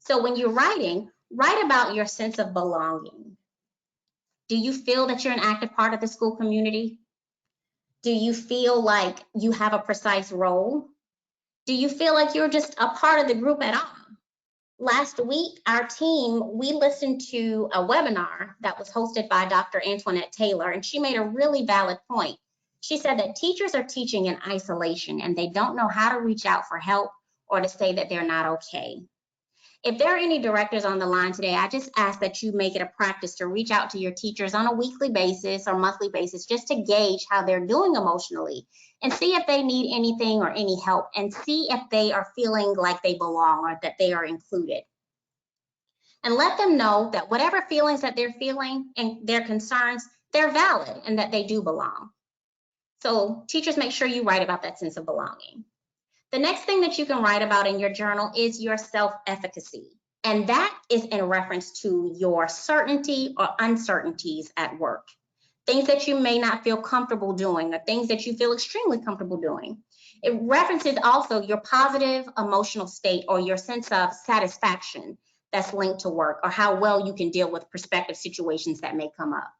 So when you're writing, write about your sense of belonging. Do you feel that you're an active part of the school community? Do you feel like you have a precise role? Do you feel like you're just a part of the group at all? Last week, our team, we listened to a webinar that was hosted by Dr. Antoinette Taylor, and she made a really valid point. She said that teachers are teaching in isolation and they don't know how to reach out for help or to say that they're not okay. If there are any directors on the line today, I just ask that you make it a practice to reach out to your teachers on a weekly basis or monthly basis just to gauge how they're doing emotionally and see if they need anything or any help and see if they are feeling like they belong or that they are included. And let them know that whatever feelings that they're feeling and their concerns, they're valid and that they do belong. So teachers, make sure you write about that sense of belonging. The next thing that you can write about in your journal is your self-efficacy. And that is in reference to your certainty or uncertainties at work. Things that you may not feel comfortable doing or things that you feel extremely comfortable doing. It references also your positive emotional state or your sense of satisfaction that's linked to work or how well you can deal with prospective situations that may come up.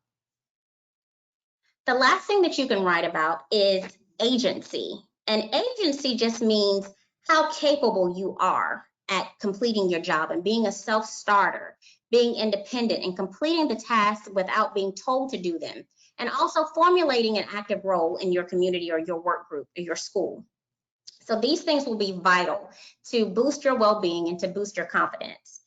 The last thing that you can write about is agency. And agency just means how capable you are at completing your job and being a self-starter, being independent and completing the tasks without being told to do them, and also formulating an active role in your community or your work group or your school. So these things will be vital to boost your well-being and to boost your confidence.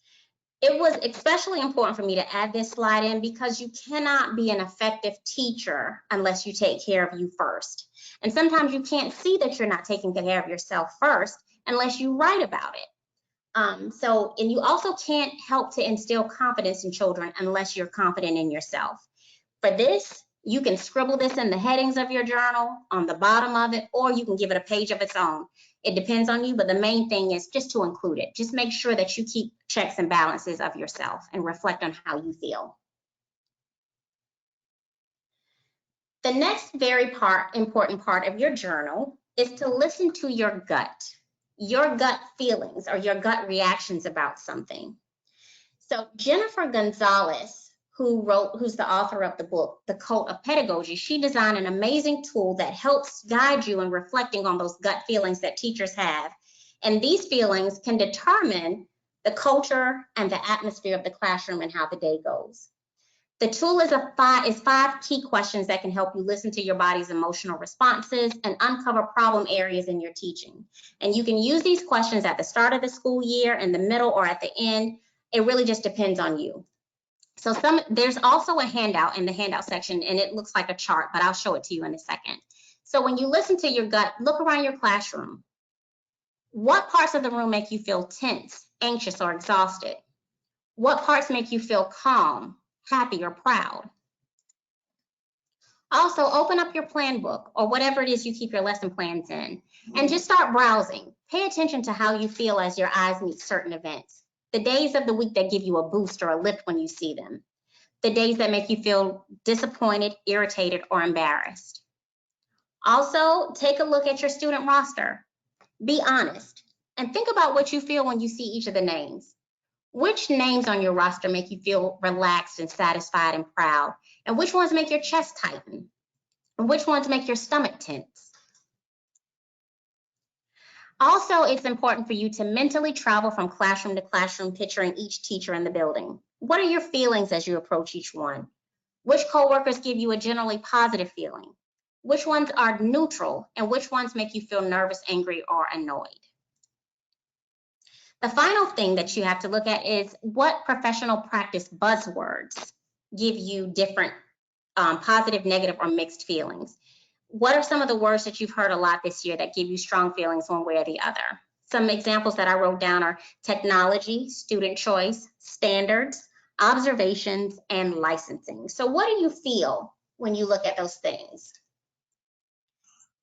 It was especially important for me to add this slide in because you cannot be an effective teacher unless you take care of you first. And sometimes you can't see that you're not taking care of yourself first unless you write about it. And you also can't help to instill confidence in children unless you're confident in yourself. For this, you can scribble this in the headings of your journal, on the bottom of it, or you can give it a page of its own. It depends on you, but the main thing is just to include it. Just make sure that you keep checks and balances of yourself and reflect on how you feel. The next very important part of your journal is to listen to your gut feelings or your gut reactions about something. So Jennifer Gonzalez, who's the author of the book, The Cult of Pedagogy, she designed an amazing tool that helps guide you in reflecting on those gut feelings that teachers have. And these feelings can determine the culture and the atmosphere of the classroom and how the day goes. The tool is five key questions that can help you listen to your body's emotional responses and uncover problem areas in your teaching. And you can use these questions at the start of the school year, in the middle, or at the end. It really just depends on you. So there's also a handout in the handout section, and it looks like a chart, but I'll show it to you in a second. So when you listen to your gut, look around your classroom. What parts of the room make you feel tense, anxious, or exhausted? What parts make you feel calm, happy, or proud? Also, open up your plan book or whatever it is you keep your lesson plans in, and just start browsing. Pay attention to how you feel as your eyes meet certain events. The days of the week that give you a boost or a lift when you see them. The days that make you feel disappointed, irritated, or embarrassed. Also, take a look at your student roster. Be honest and think about what you feel when you see each of the names. Which names on your roster make you feel relaxed and satisfied and proud? And which ones make your chest tighten? And which ones make your stomach tense? Also, it's important for you to mentally travel from classroom to classroom, picturing each teacher in the building. What are your feelings as you approach each one? Which coworkers give you a generally positive feeling? Which ones are neutral? And which ones make you feel nervous, angry, or annoyed? The final thing that you have to look at is what professional practice buzzwords give you different positive, negative, or mixed feelings. What are some of the words that you've heard a lot this year that give you strong feelings one way or the other? Some examples that I wrote down are technology, student choice, standards, observations, and licensing. So what do you feel when you look at those things?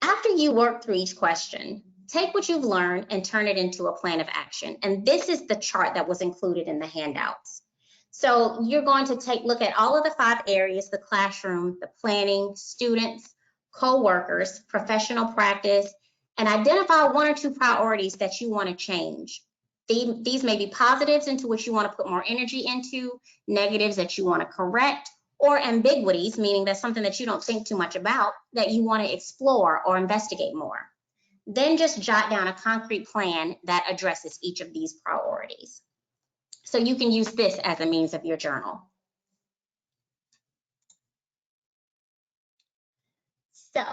After you work through each question, take what you've learned and turn it into a plan of action. And this is the chart that was included in the handouts. So you're going to look at all of the 5 areas: the classroom, the planning, students, co-workers, professional practice, and identify 1 or 2 priorities that you want to change. These may be positives into which you want to put more energy into, negatives that you want to correct, or ambiguities, meaning that's something that you don't think too much about that you want to explore or investigate more. Then just jot down a concrete plan that addresses each of these priorities. So you can use this as a means of your journal. So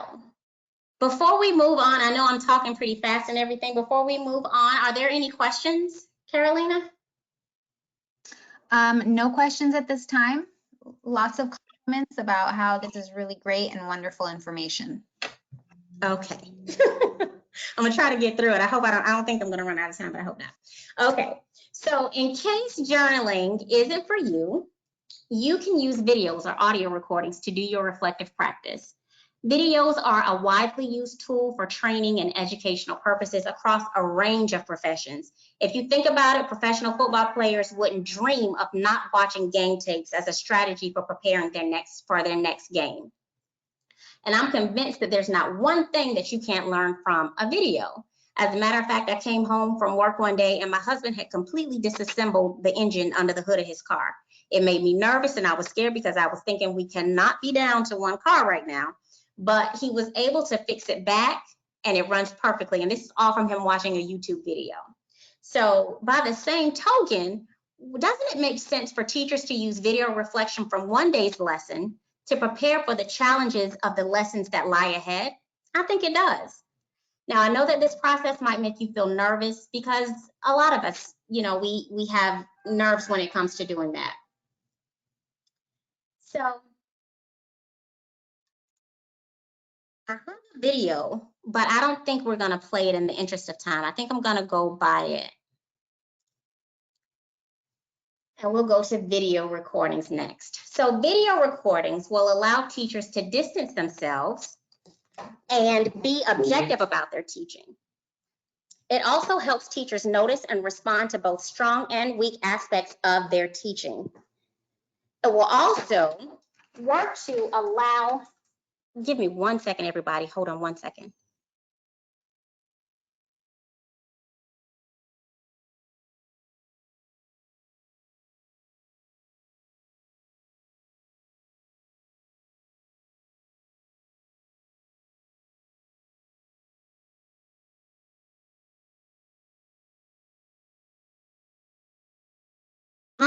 before we move on, I know I'm talking pretty fast and everything. Before we move on, are there any questions, Carolina? No questions at this time. Lots of comments about how this is really great and wonderful information. Okay. I'm gonna try to get through it. I don't think I'm gonna run out of time, but I hope not. Okay. So in case journaling isn't for you, you can use videos or audio recordings to do your reflective practice. Videos are a widely used tool for training and educational purposes across a range of professions. If you think about it, professional football players wouldn't dream of not watching game tapes as a strategy for preparing for their next game. And I'm convinced that there's not one thing that you can't learn from a video. As a matter of fact, I came home from work one day and my husband had completely disassembled the engine under the hood of his car. It made me nervous and I was scared because I was thinking we cannot be down to 1 car right now. But he was able to fix it back and it runs perfectly. And this is all from him watching a YouTube video. So by the same token, doesn't it make sense for teachers to use video reflection from one day's lesson to prepare for the challenges of the lessons that lie ahead? I think it does. Now, I know that this process might make you feel nervous because a lot of us, we have nerves when it comes to doing that. So I have a video, but I don't think we're gonna play it in the interest of time. I think I'm gonna go by it. And we'll go to video recordings next. So video recordings will allow teachers to distance themselves and be objective about their teaching. It also helps teachers notice and respond to both strong and weak aspects of their teaching. It will also work to allow, give me 1 second, everybody. Hold on 1 second.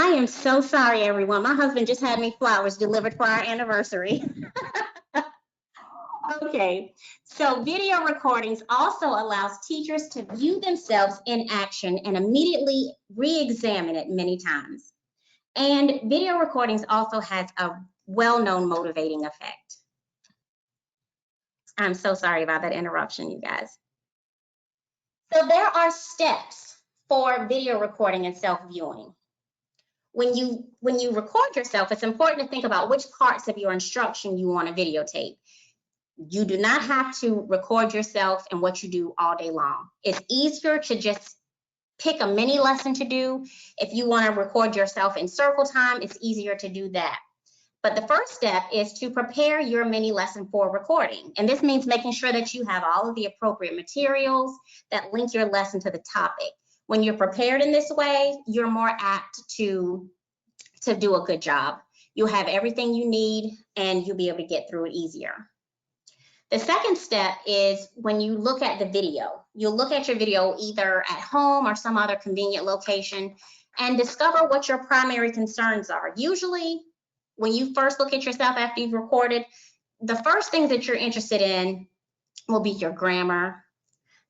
I am so sorry, everyone. My husband just had me flowers delivered for our anniversary. Okay, so video recordings also allows teachers to view themselves in action and immediately re-examine it many times. And video recordings also has a well-known motivating effect. I'm so sorry about that interruption, you guys. So there are steps for video recording and self-viewing. When you record yourself, it's important to think about which parts of your instruction you want to videotape. You do not have to record yourself and what you do all day long. It's easier to just pick a mini lesson to do. If you want to record yourself in circle time, it's easier to do that. But the first step is to prepare your mini lesson for recording. And this means making sure that you have all of the appropriate materials that link your lesson to the topic. When you're prepared in this way, you're more apt to do a good job. You'll have everything you need and you'll be able to get through it easier. The second step is when you look at the video. You'll look at your video either at home or some other convenient location and discover what your primary concerns are. Usually, when you first look at yourself after you've recorded, the first things that you're interested in will be your grammar,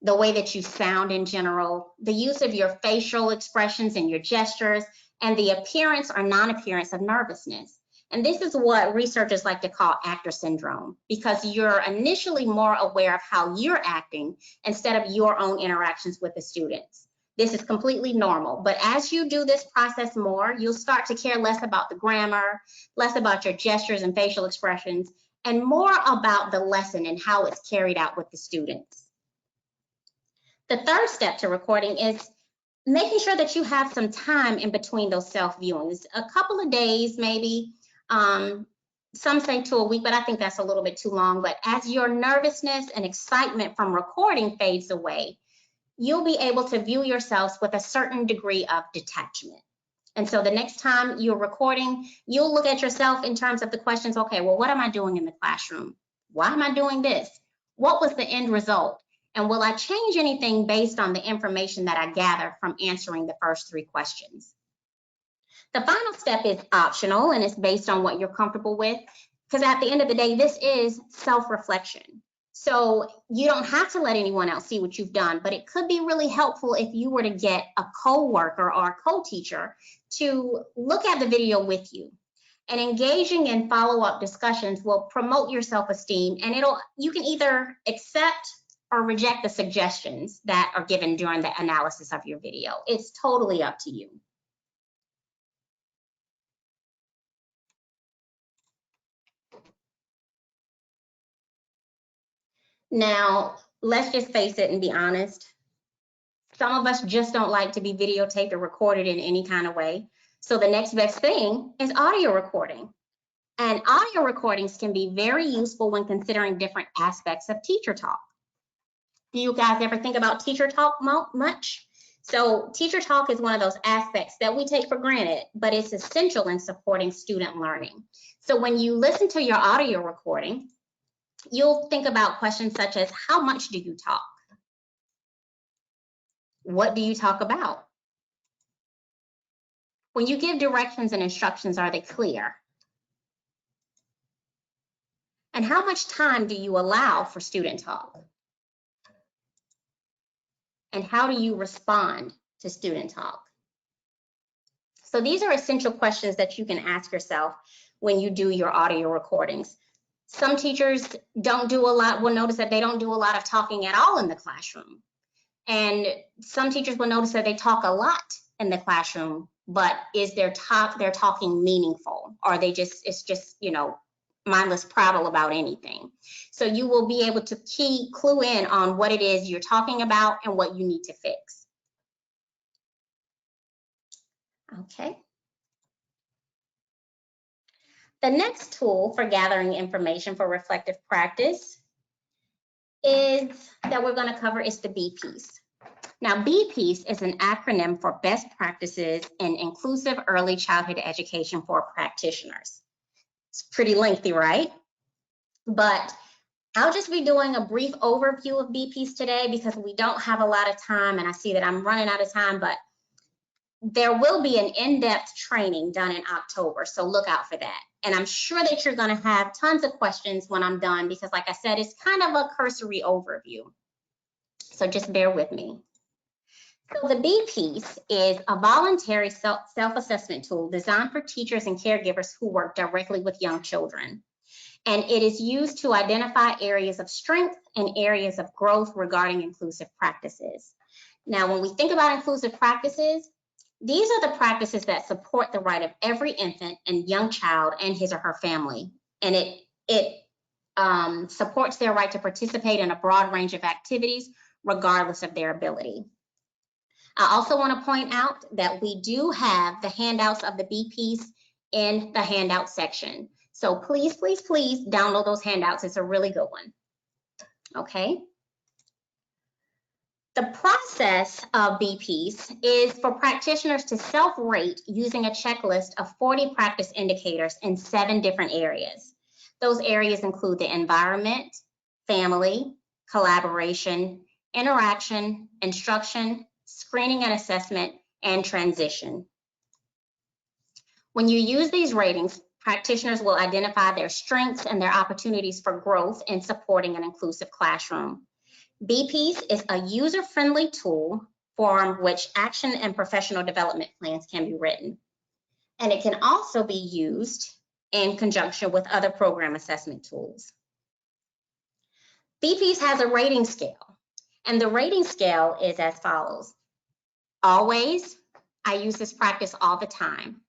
the way that you sound in general, the use of your facial expressions and your gestures, and the appearance or non-appearance of nervousness. And this is what researchers like to call actor syndrome, because you're initially more aware of how you're acting instead of your own interactions with the students. This is completely normal, but as you do this process more, you'll start to care less about the grammar, less about your gestures and facial expressions, and more about the lesson and how it's carried out with the students. The third step to recording is making sure that you have some time in between those self-viewings, a couple of days maybe. Some say 2 a week, but I think that's a little bit too long. But as your nervousness and excitement from recording fades away, you'll be able to view yourselves with a certain degree of detachment. And so the next time you're recording, you'll look at yourself in terms of the questions, okay, well, what am I doing in the classroom? Why am I doing this? What was the end result? And will I change anything based on the information that I gather from answering the first 3 questions? The final step is optional and it's based on what you're comfortable with, because at the end of the day, this is self-reflection. So you don't have to let anyone else see what you've done, but it could be really helpful if you were to get a co-worker or a co-teacher to look at the video with you. And engaging in follow-up discussions will promote your self-esteem, and you can either accept or reject the suggestions that are given during the analysis of your video. It's totally up to you. Now, let's just face it and be honest. Some of us just don't like to be videotaped or recorded in any kind of way. So the next best thing is audio recording. And audio recordings can be very useful when considering different aspects of teacher talk. Do you guys ever think about teacher talk much? So teacher talk is one of those aspects that we take for granted, but it's essential in supporting student learning. So when you listen to your audio recording, you'll think about questions such as, how much do you talk? What do you talk about? When you give directions and instructions, are they clear? And how much time do you allow for student talk? And how do you respond to student talk? So these are essential questions that you can ask yourself when you do your audio recordings. Some teachers will notice that they don't do a lot of talking at all in the classroom. And some teachers will notice that they talk a lot in the classroom, but is their talking meaningful? Or it's just, mindless prattle about anything. So you will be able to clue in on what it is you're talking about and what you need to fix. Okay. The next tool for gathering information for reflective practice that we're going to cover is the B-Piece. Now, B-Piece is an acronym for Best Practices in Inclusive Early Childhood Education for Practitioners. It's pretty lengthy, right? But I'll just be doing a brief overview of B-Piece today because we don't have a lot of time, and I see that I'm running out of time, but there will be an in-depth training done in October, so look out for that. And I'm sure that you're going to have tons of questions when I'm done because, like I said, it's kind of a cursory overview. So just bear with me. So the B piece is a voluntary self-assessment tool designed for teachers and caregivers who work directly with young children. And it is used to identify areas of strength and areas of growth regarding inclusive practices. Now, when we think about inclusive practices, these are the practices that support the right of every infant and young child and his or her family. And it supports their right to participate in a broad range of activities, regardless of their ability. I also want to point out that we do have the handouts of the B piece in the handout section. So please, please, please download those handouts. It's a really good one. Okay. The process of B piece is for practitioners to self-rate using a checklist of 40 practice indicators in 7 different areas. Those areas include the environment, family, collaboration, interaction, instruction, screening and assessment, and transition. When you use these ratings, practitioners will identify their strengths and their opportunities for growth in supporting an inclusive classroom. B piece is a user-friendly tool from which action and professional development plans can be written. And it can also be used in conjunction with other program assessment tools. B piece has a rating scale, and the rating scale is as follows. Always, I use this practice all the time.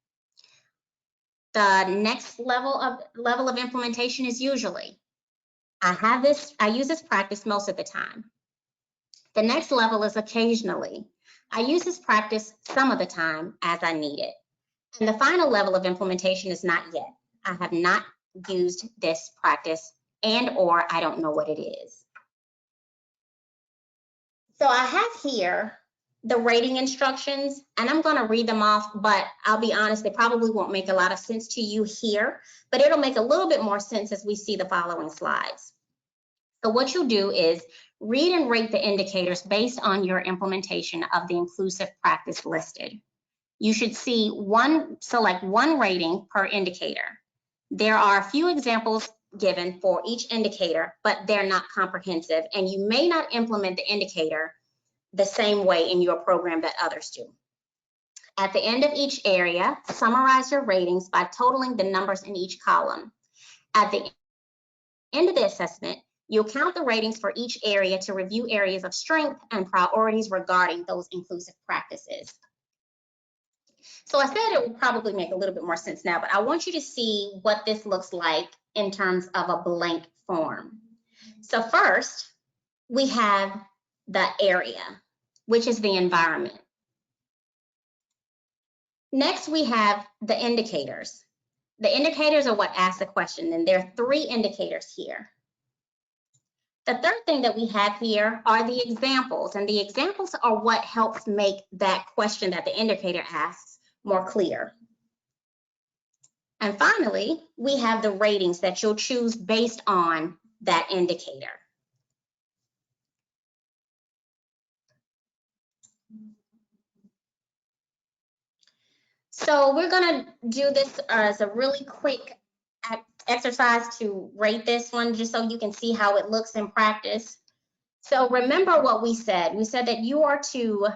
The next level of implementation is usually. I use this practice most of the time. The next level is occasionally. I use this practice some of the time as I need it. And the final level of implementation is not yet. I have not used this practice and/or I don't know what it is. So I have here the rating instructions, and I'm going to read them off, but I'll be honest, they probably won't make a lot of sense to you here, but it'll make a little bit more sense as we see the following slides. So what you'll do is read and rate the indicators based on your implementation of the inclusive practice listed. You should select one rating per indicator. There are a few examples given for each indicator, but they're not comprehensive, and you may not implement the indicator the same way in your program that others do. At the end of each area, summarize your ratings by totaling the numbers in each column. At the end of the assessment, you'll count the ratings for each area to review areas of strength and priorities regarding those inclusive practices. So I said it would probably make a little bit more sense now, but I want you to see what this looks like in terms of a blank form. So first, we have the area, which is the environment. Next, we have the indicators. The indicators are what ask the question, and there are 3 indicators here. The third thing that we have here are the examples, and the examples are what helps make that question that the indicator asks more clear. And finally, we have the ratings that you'll choose based on that indicator. So we're going to do this as a really quick exercise to rate this one, just so you can see how it looks in practice. So remember what we said. We said that you are to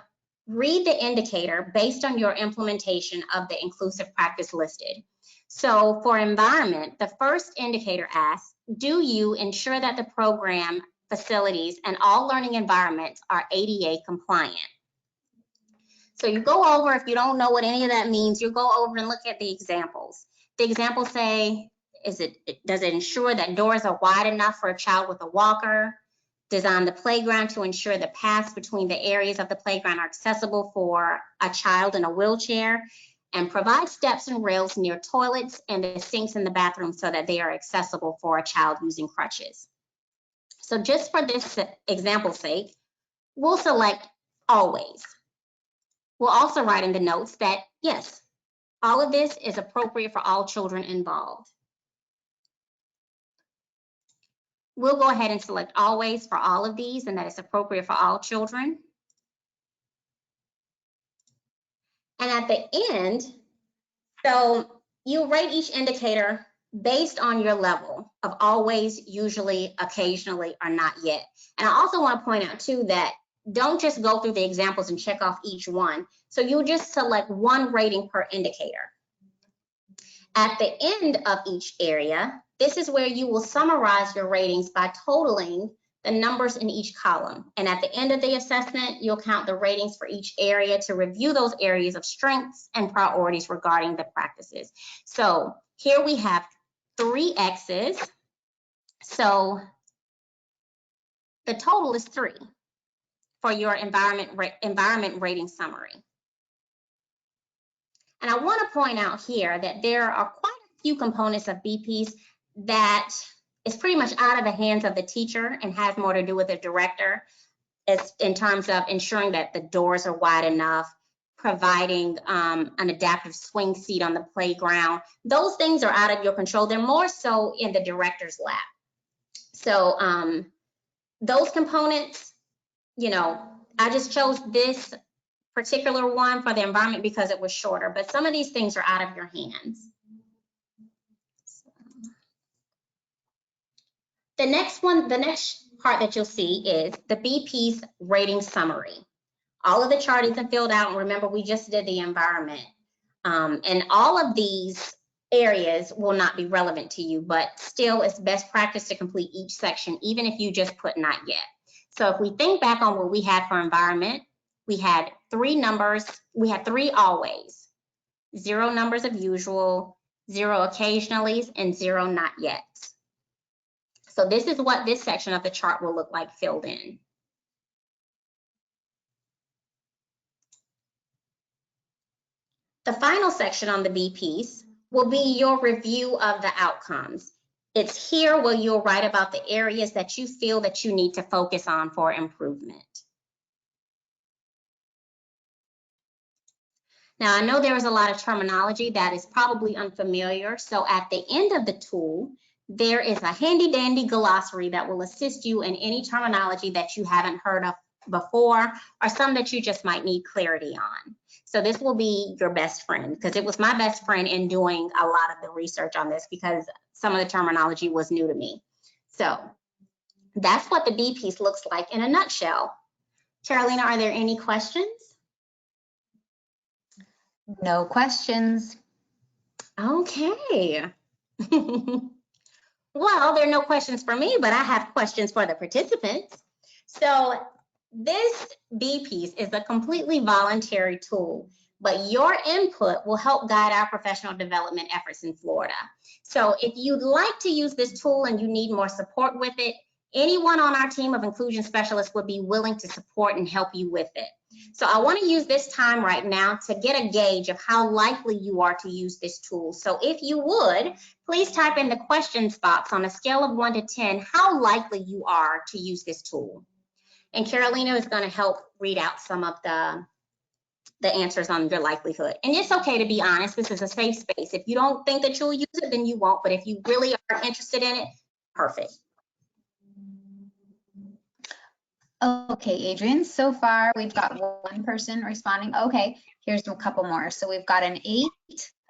read the indicator based on your implementation of the inclusive practice listed. So for environment, the first indicator asks, do you ensure that the program, facilities, and all learning environments are ADA compliant? So you go over, if you don't know what any of that means, you go over and look at the examples. The examples say, does it ensure that doors are wide enough for a child with a walker? Design the playground to ensure the paths between the areas of the playground are accessible for a child in a wheelchair, and provide steps and rails near toilets and the sinks in the bathroom so that they are accessible for a child using crutches. So just for this example's sake, we'll select always. We'll also write in the notes that, yes, all of this is appropriate for all children involved. We'll go ahead and select always for all of these, and that it's appropriate for all children. And at the end, so you rate each indicator based on your level of always, usually, occasionally, or not yet. And I also want to point out too that don't just go through the examples and check off each one. So you just select one rating per indicator. At the end of each area, this is where you will summarize your ratings by totaling the numbers in each column. And at the end of the assessment, you'll count the ratings for each area to review those areas of strengths and priorities regarding the practices. So here we have 3 X's. So the total is 3 for your environment rating summary. And I want to point out here that there are quite a few components of BPs that is pretty much out of the hands of the teacher and has more to do with the director, as in terms of ensuring that the doors are wide enough, providing an adaptive swing seat on the playground. Those things are out of your control. They're more so in the director's lap. So those components, you know, I just chose this particular one for the environment because it was shorter, but some of these things are out of your hands. The next part that you'll see is the BP's rating summary. All of the charting is filled out, and remember, we just did the environment. And all of these areas will not be relevant to you, but still it's best practice to complete each section, even if you just put not yet. So if we think back on what we had for environment, we had 3 numbers, we had 3 always, 0 numbers of usual, 0 occasionally, and 0 not yet. So this is what this section of the chart will look like filled in. The final section on the BPs will be your review of the outcomes. It's here where you'll write about the areas that you feel that you need to focus on for improvement. Now, I know there is a lot of terminology that is probably unfamiliar, so at the end of the tool, there is a handy dandy glossary that will assist you in any terminology that you haven't heard of before or some that you just might need clarity on. So this will be your best friend, because it was my best friend in doing a lot of the research on this because some of the terminology was new to me. So that's what the BPs looks like in a nutshell. Carolina, are there any questions? No questions. Okay. Well, there are no questions for me, but I have questions for the participants. So this BPs is a completely voluntary tool, but your input will help guide our professional development efforts in Florida. So if you'd like to use this tool and you need more support with it, anyone on our team of inclusion specialists would be willing to support and help you with it. So I want to use this time right now to get a gauge of how likely you are to use this tool. So if you would, please type in the questions box on a scale of 1 to 10, how likely you are to use this tool. And Carolina is going to help read out some of the answers on your likelihood. And it's okay to be honest. This is a safe space. If you don't think that you'll use it, then you won't. But if you really are interested in it, perfect. Okay, Adrian, so far we've got 1 person responding. Okay, here's a couple more. So we've got an 8,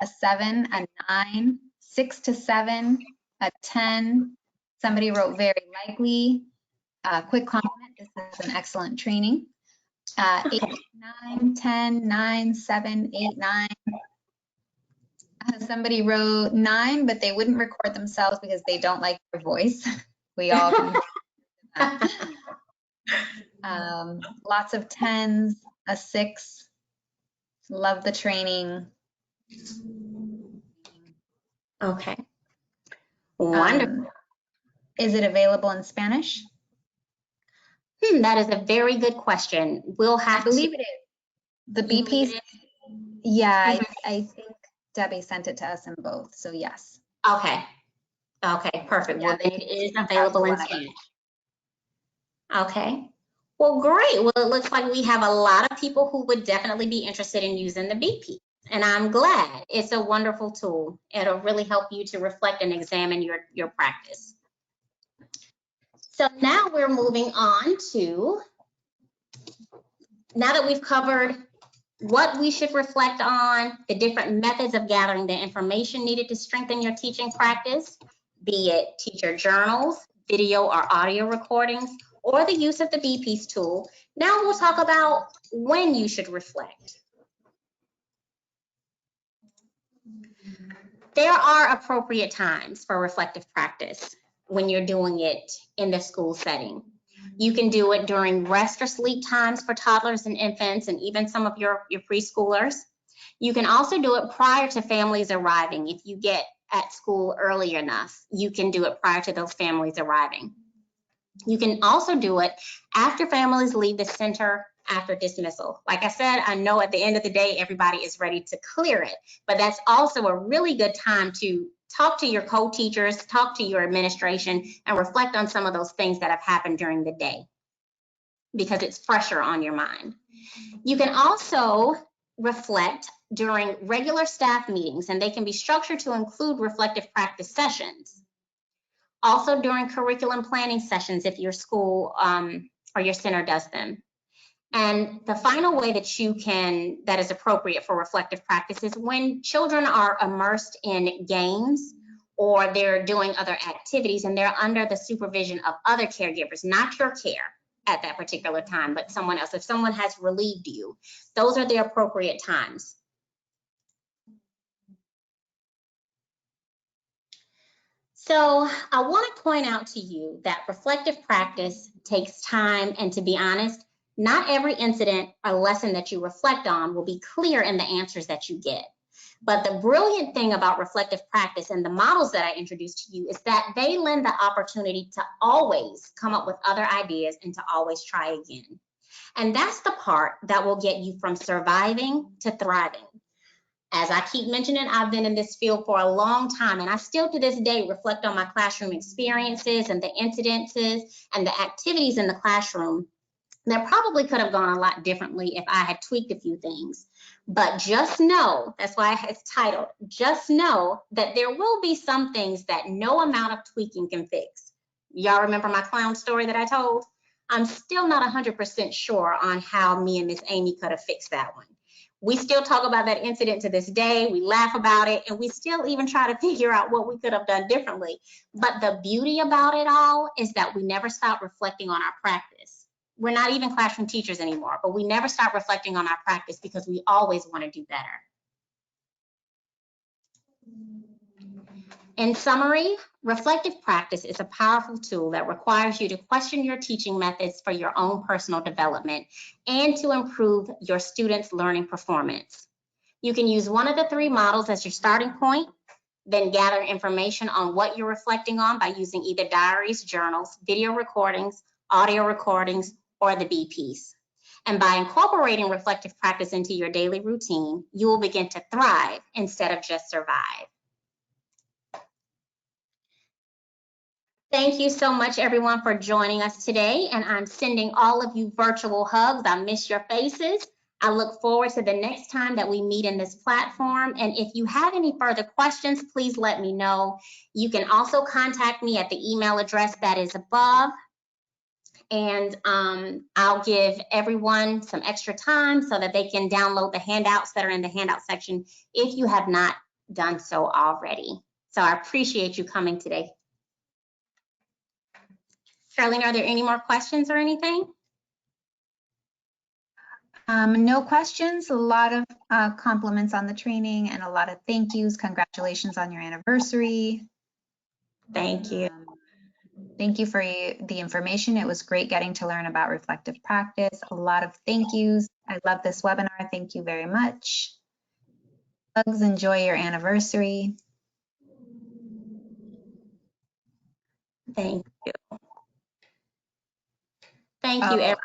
a 7, a 9, 6 to 7, a 10. Somebody wrote very likely. Quick compliment, this is an excellent training. 8, 9, 10, 9, 7, 8, 9. Somebody wrote 9, but they wouldn't record themselves because they don't like their voice. We all can. Lots of 10s, a 6. Love the training. Okay. Wonderful. Is it available in Spanish? That is a very good question. We'll have I believe it is. The BPs, yeah, I think Debbie sent it to us in both, so yes. Okay. Okay, perfect. Yeah, well, then it is available in Spanish. Okay. Well, great. Well, it looks like we have a lot of people who would definitely be interested in using the BP. And I'm glad. It's a wonderful tool. It'll really help you to reflect and examine your practice. So now we're moving on to, now that we've covered what we should reflect on, the different methods of gathering the information needed to strengthen your teaching practice, be it teacher journals, video or audio recordings, or the use of the B-Piece tool. Now we'll talk about when you should reflect. There are appropriate times for reflective practice when you're doing it in the school setting. You can do it during rest or sleep times for toddlers and infants and even some of your preschoolers. You can also do it prior to families arriving. If you get at school early enough, you can do it prior to those families arriving. You can also do it after families leave the center after dismissal. Like I said, I know at the end of the day, everybody is ready to clear it, but that's also a really good time to talk to your co-teachers, talk to your administration, and reflect on some of those things that have happened during the day because it's fresher on your mind. You can also reflect during regular staff meetings, and they can be structured to include reflective practice sessions. Also during curriculum planning sessions if your school or your center does them. And the final way that is appropriate for reflective practice is when children are immersed in games or they're doing other activities and they're under the supervision of other caregivers, not your care at that particular time, but someone else. If someone has relieved you, those are the appropriate times. So I want to point out to you that reflective practice takes time, and to be honest, not every incident or lesson that you reflect on will be clear in the answers that you get. But the brilliant thing about reflective practice and the models that I introduced to you is that they lend the opportunity to always come up with other ideas and to always try again. And that's the part that will get you from surviving to thriving. As I keep mentioning, I've been in this field for a long time, and I still to this day reflect on my classroom experiences and the incidences and the activities in the classroom that probably could have gone a lot differently if I had tweaked a few things. But just know, that's why it's titled, just know that there will be some things that no amount of tweaking can fix. Y'all remember my clown story that I told? I'm still not 100% sure on how me and Miss Amy could have fixed that one. We still talk about that incident to this day. We laugh about it, and we still even try to figure out what we could have done differently. But the beauty about it all is that we never stop reflecting on our practice. We're not even classroom teachers anymore, but we never stop reflecting on our practice because we always want to do better. In summary, reflective practice is a powerful tool that requires you to question your teaching methods for your own personal development and to improve your students' learning performance. You can use one of the three models as your starting point, then gather information on what you're reflecting on by using either diaries, journals, video recordings, audio recordings, or the B-Piece. And by incorporating reflective practice into your daily routine, you will begin to thrive instead of just survive. Thank you so much, everyone, for joining us today. And I'm sending all of you virtual hugs. I miss your faces. I look forward to the next time that we meet in this platform. And if you have any further questions, please let me know. You can also contact me at the email address that is above. And I'll give everyone some extra time so that they can download the handouts that are in the handout section if you have not done so already. So I appreciate you coming today. Charlene, are there any more questions or anything? No questions. A lot of compliments on the training and a lot of thank yous. Congratulations on your anniversary. Thank you. Thank you for the information. It was great getting to learn about reflective practice. A lot of thank yous. I love this webinar. Thank you very much. Hugs, enjoy your anniversary. Thank you. Thank you.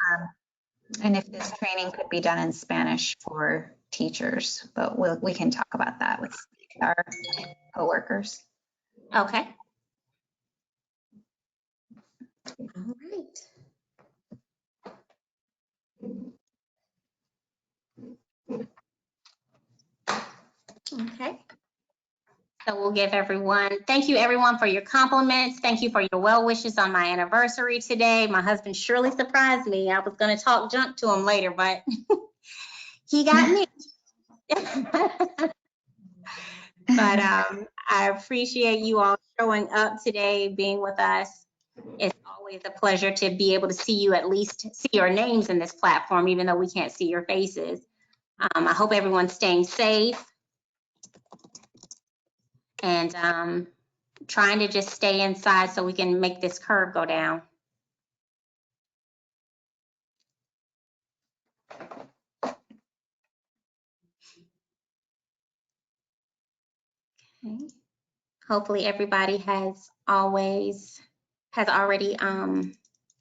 And if this training could be done in Spanish for teachers, but we can talk about that with our coworkers. Okay. All right. Okay. So we'll give everyone, thank you everyone for your compliments. Thank you for your well wishes on my anniversary today. My husband surely surprised me. I was going to talk junk to him later, but He got me. But I appreciate you all showing up today, being with us. It's always a pleasure to be able to see you, at least see your names in this platform, even though we can't see your faces. I hope everyone's staying safe and trying to just stay inside so we can make this curve go down. Okay. Hopefully everybody has already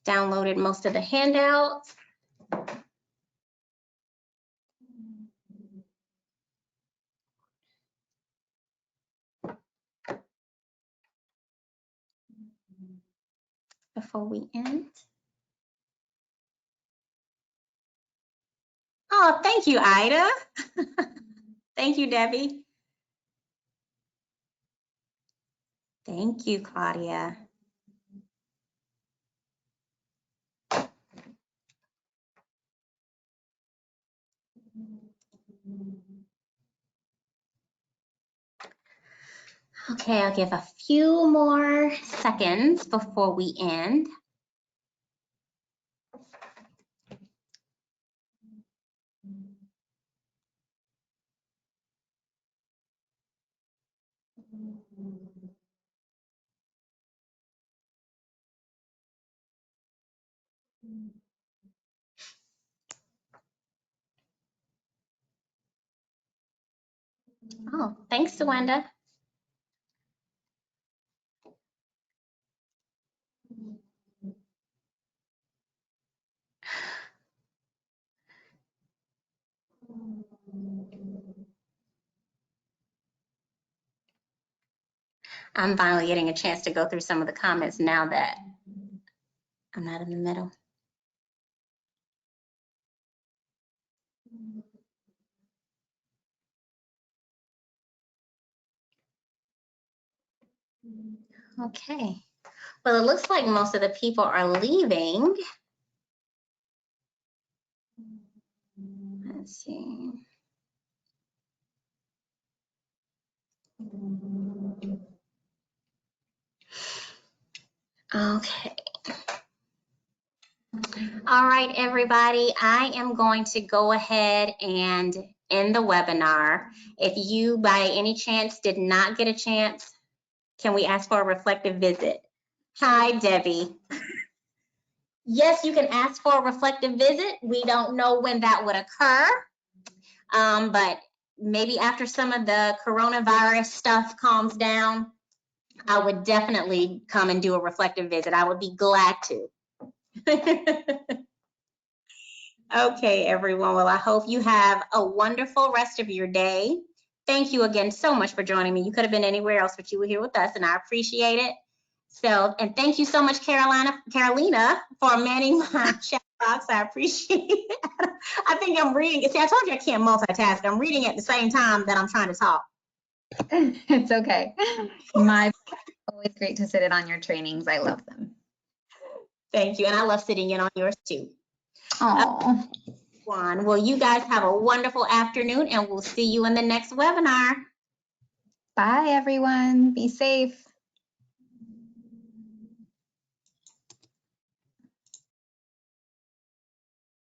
downloaded most of the handouts. Before we end. Oh, thank you, Ida. Thank you, Debbie. Thank you, Claudia. Okay, I'll give a few more seconds before we end. Oh, thanks, Suwanda. I'm finally getting a chance to go through some of the comments now that I'm not in the middle. Okay. Well, it looks like most of the people are leaving. Let's see. Okay. All right, everybody, I am going to go ahead and end the webinar. If you, by any chance, did not get a chance, can we ask for a reflective visit? Hi, Debbie. Yes, you can ask for a reflective visit. We don't know when that would occur, but maybe after some of the coronavirus stuff calms down, I would definitely come and do a reflective visit. I would be glad to. Okay, everyone. Well, I hope you have a wonderful rest of your day. Thank you again so much for joining me. You could have been anywhere else, but you were here with us, and I appreciate it. So, and thank you so much, Carolina, for manning my chat box. I appreciate it. I think I'm reading. See, I told you I can't multitask. I'm reading at the same time that I'm trying to talk. It's okay. Always great to sit in on your trainings. I love them. Thank you, and I love sitting in on yours too. Oh. Well, you guys have a wonderful afternoon, and we'll see you in the next webinar. Bye, everyone. Be safe.